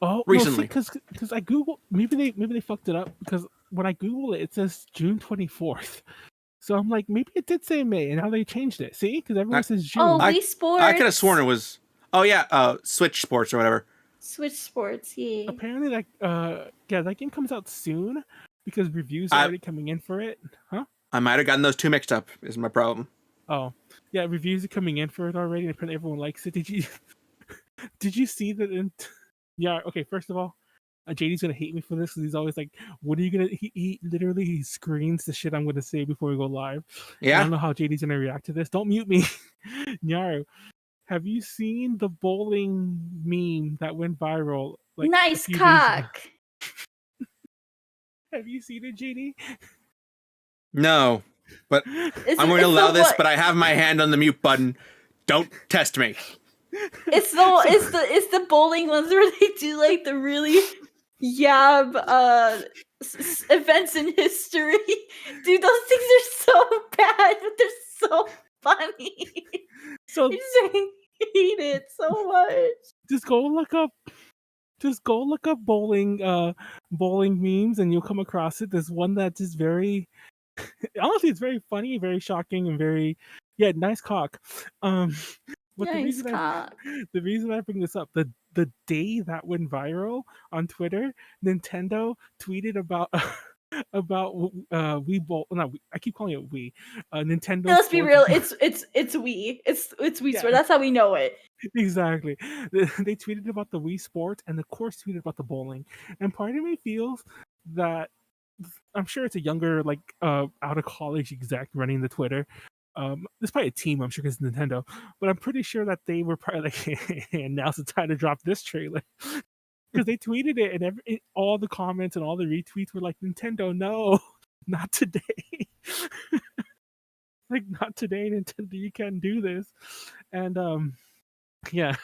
[SPEAKER 3] Oh,
[SPEAKER 2] recently.
[SPEAKER 3] because I Googled, maybe they fucked it up, because when I Google it, it says June 24th. So I'm like, maybe it did say May, and now they changed it. See, because everyone says June.
[SPEAKER 1] Oh, Wii Sports.
[SPEAKER 2] I could have sworn it was. Oh yeah, Switch Sports or whatever.
[SPEAKER 1] Switch Sports, yeah.
[SPEAKER 3] Apparently, that game comes out soon because reviews are already coming in for it. Huh?
[SPEAKER 2] I might have gotten those two mixed up. Is my problem.
[SPEAKER 3] Oh, yeah, reviews are coming in for it already, and apparently everyone likes it. Did you see that? Yeah. Okay. First of all, JD's gonna hate me for this because he's always like, "What are you gonna?" He literally screens the shit I'm gonna say before we go live.
[SPEAKER 2] Yeah.
[SPEAKER 3] I don't know how JD's gonna react to this. Don't mute me, Nyaru. Have you seen the bowling meme that went viral? Like,
[SPEAKER 1] nice cock.
[SPEAKER 3] Have you seen it, JD?
[SPEAKER 2] No, but I'm going to allow this. But I have my hand on the mute button. Don't test me.
[SPEAKER 1] It's the bowling ones where they do like the really yab events in history. Dude, those things are so bad, but they're so funny.
[SPEAKER 3] So
[SPEAKER 1] I just hate it so much.
[SPEAKER 3] Just go look up bowling memes and you'll come across it. There's one that's just very honestly, it's very funny, very shocking, and very nice cock. But
[SPEAKER 1] nice
[SPEAKER 3] the reason I bring this up, the day that went viral on Twitter, Nintendo tweeted about Wii Bowl. No, I keep calling it Wii. Nintendo.
[SPEAKER 1] Let's be real. It's Wii. It's Wii Sport. That's how we know it.
[SPEAKER 3] Exactly. They tweeted about the Wii Sport, and of course tweeted about the bowling. And part of me feels that I'm sure it's a younger, like out of college exec running the Twitter. It's probably a team, I'm sure, because it's Nintendo. But I'm pretty sure that they were probably like, hey, now's the time to drop this trailer. Because they tweeted it, and all the comments and all the retweets were like, Nintendo, no, not today. Like, not today, Nintendo, you can't do this. And yeah.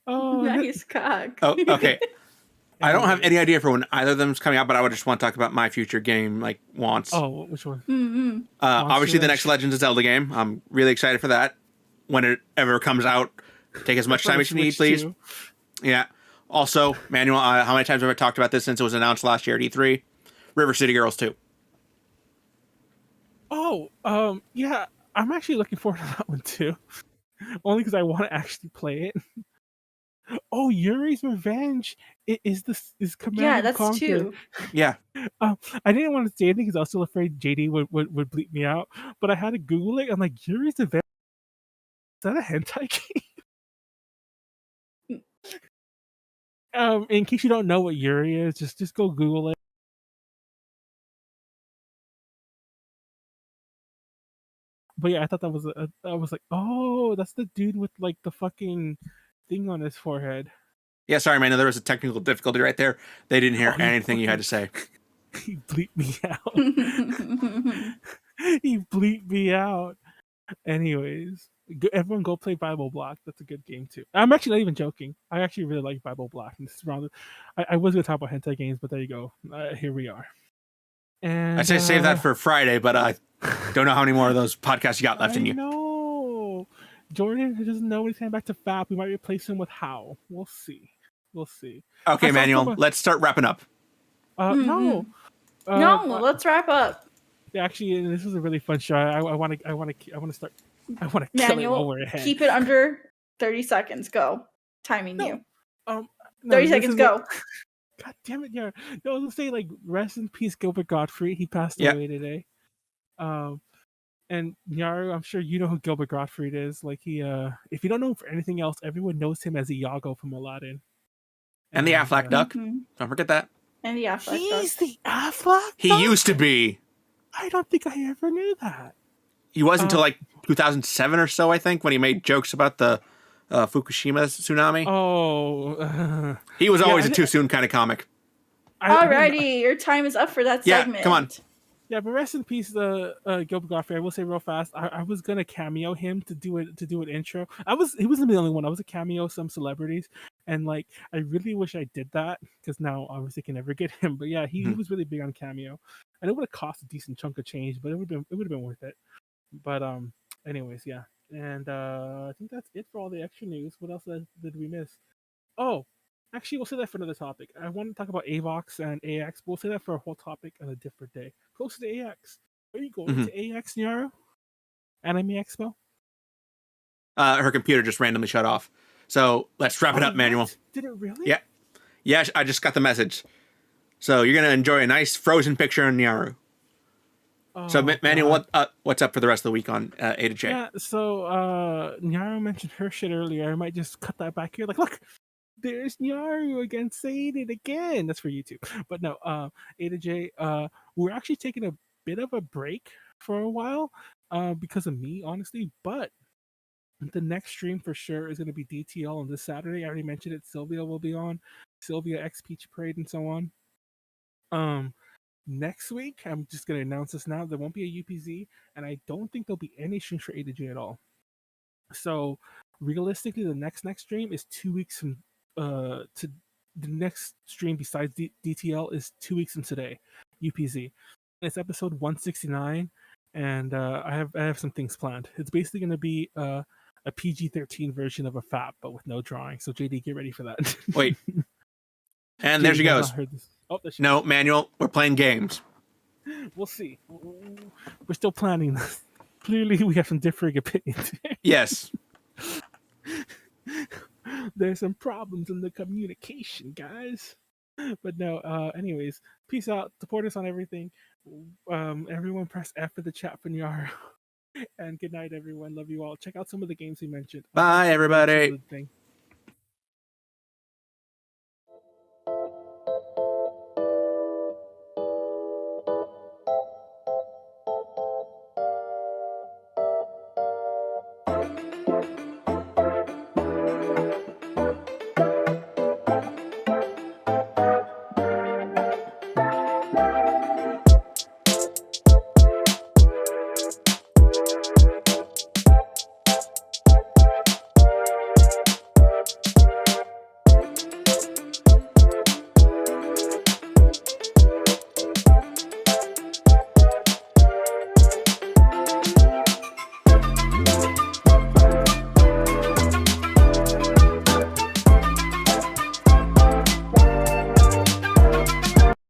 [SPEAKER 1] Oh, nice cock.
[SPEAKER 2] Oh, okay. I don't have any idea for when either of them is coming out, but I would just want to talk about my future game wants.
[SPEAKER 3] Oh, which one?
[SPEAKER 1] Mm-hmm.
[SPEAKER 2] Obviously, the next Legend of Zelda game. I'm really excited for that. When it ever comes out, take as much time as you need, please.
[SPEAKER 3] Too.
[SPEAKER 2] Yeah. Also, Manuel, how many times have I talked about this since it was announced last year at E3? River City Girls 2.
[SPEAKER 3] Oh, yeah. I'm actually looking forward to that one too. Only because I want to actually play it. Oh, Yuri's Revenge is Command &
[SPEAKER 1] Yeah, that's
[SPEAKER 3] Conquer.
[SPEAKER 1] 2.
[SPEAKER 2] Yeah.
[SPEAKER 3] I didn't want to say anything because I was still afraid JD would bleep me out. But I had to Google it. I'm like, Yuri's Revenge? Is that a hentai game? In case you don't know what Yuri is, just go Google it. But yeah, I thought that was I was like, oh, that's the dude with like the fucking thing on his forehead.
[SPEAKER 2] Yeah, sorry, man. There was a technical difficulty right there. They didn't hear anything you had to say.
[SPEAKER 3] He bleeped me out. He bleeped me out. Anyways, everyone go play Bible Block. That's a good game too. I'm actually not even joking. I actually really like Bible Block. And this is rather, I was going to talk about hentai games, but there you go. Here we are. And
[SPEAKER 2] I say save that for Friday, but I don't know how many more of those podcasts you got left in you.
[SPEAKER 3] No, Jordan doesn't know when he's coming back to FAP. We might replace him with How. We'll see.
[SPEAKER 2] Okay, Manuel, let's start wrapping up.
[SPEAKER 3] No.
[SPEAKER 1] Let's wrap up.
[SPEAKER 3] Yeah, actually, this was a really fun show. I want to start. I want to kill it while we're ahead.
[SPEAKER 1] Keep it under 30 seconds. Go. Timing you.
[SPEAKER 3] 30
[SPEAKER 1] seconds. Go.
[SPEAKER 3] God damn it, yeah. No, let's say rest in peace, Gilbert Gottfried. He passed away today. And Nyaru, I'm sure you know who Gilbert Gottfried is. Like if you don't know him for anything else, everyone knows him as Iago from Aladdin.
[SPEAKER 2] And the Aflac Duck. Don't forget that.
[SPEAKER 1] And the Aflac Duck.
[SPEAKER 3] He's the Aflac Duck?
[SPEAKER 2] He used to be.
[SPEAKER 3] I don't think I ever knew that.
[SPEAKER 2] He was until 2007 or so, I think, when he made jokes about the Fukushima tsunami.
[SPEAKER 3] Oh.
[SPEAKER 2] He was always a too soon kind of comic.
[SPEAKER 1] Alrighty, your time is up for that segment.
[SPEAKER 2] Yeah, come on.
[SPEAKER 3] Yeah, but rest in peace, Gilbert Gottfried. I will say real fast, I was gonna cameo him to do an intro. He wasn't the only one. I was a cameo some celebrities, and I really wish I did that because now obviously can never get him. But yeah, he was really big on cameo. and it would have cost a decent chunk of change, but it would have been worth it. But anyways, yeah, and I think that's it for all the extra news. What else did we miss? Oh, actually, we'll say that for another topic. I want to talk about AVOX and AX. We'll say that for a whole topic on a different day. Close to AX. Are you going to AX, Nyaru? Anime Expo?
[SPEAKER 2] Her computer just randomly shut off. So let's wrap it up, Manuel.
[SPEAKER 3] Did it really?
[SPEAKER 2] Yeah. Yeah, I just got the message. So you're going to enjoy a nice frozen picture of Nyaru.
[SPEAKER 3] Oh,
[SPEAKER 2] so, Manuel, what's up for the rest of the week on A to J?
[SPEAKER 3] Yeah, so Nyaru mentioned her shit earlier. I might just cut that back here. Like, look, there's Nyaru again saying it again. That's for YouTube. But no, A to J, we're actually taking a bit of a break for a while because of me, honestly. But the next stream for sure is going to be DTL on this Saturday. I already mentioned it. Sylvia will be on. Sylvia X Peach Parade and so on. Next week, I'm just going to announce this now. There won't be a UPZ, and I don't think there'll be any streams for A to J at all. So realistically, the next stream is 2 weeks from to the next stream besides DTL is 2 weeks from today, UPZ. It's episode 169, and I have some things planned. It's basically going to be a PG-13 version of a FAP, but with no drawing. So JD, get ready for that.
[SPEAKER 2] Wait. And there she goes.
[SPEAKER 3] Oh,
[SPEAKER 2] no, Manuel, we're playing games.
[SPEAKER 3] We'll see. We're still planning this. Clearly, we have some differing opinions.
[SPEAKER 2] Yes.
[SPEAKER 3] There's some problems in the communication, guys. But no, anyways, peace out. Support us on everything. Everyone press F for the chat for Nyaru. And good night, everyone. Love you all. Check out some of the games we mentioned.
[SPEAKER 2] Bye, everybody.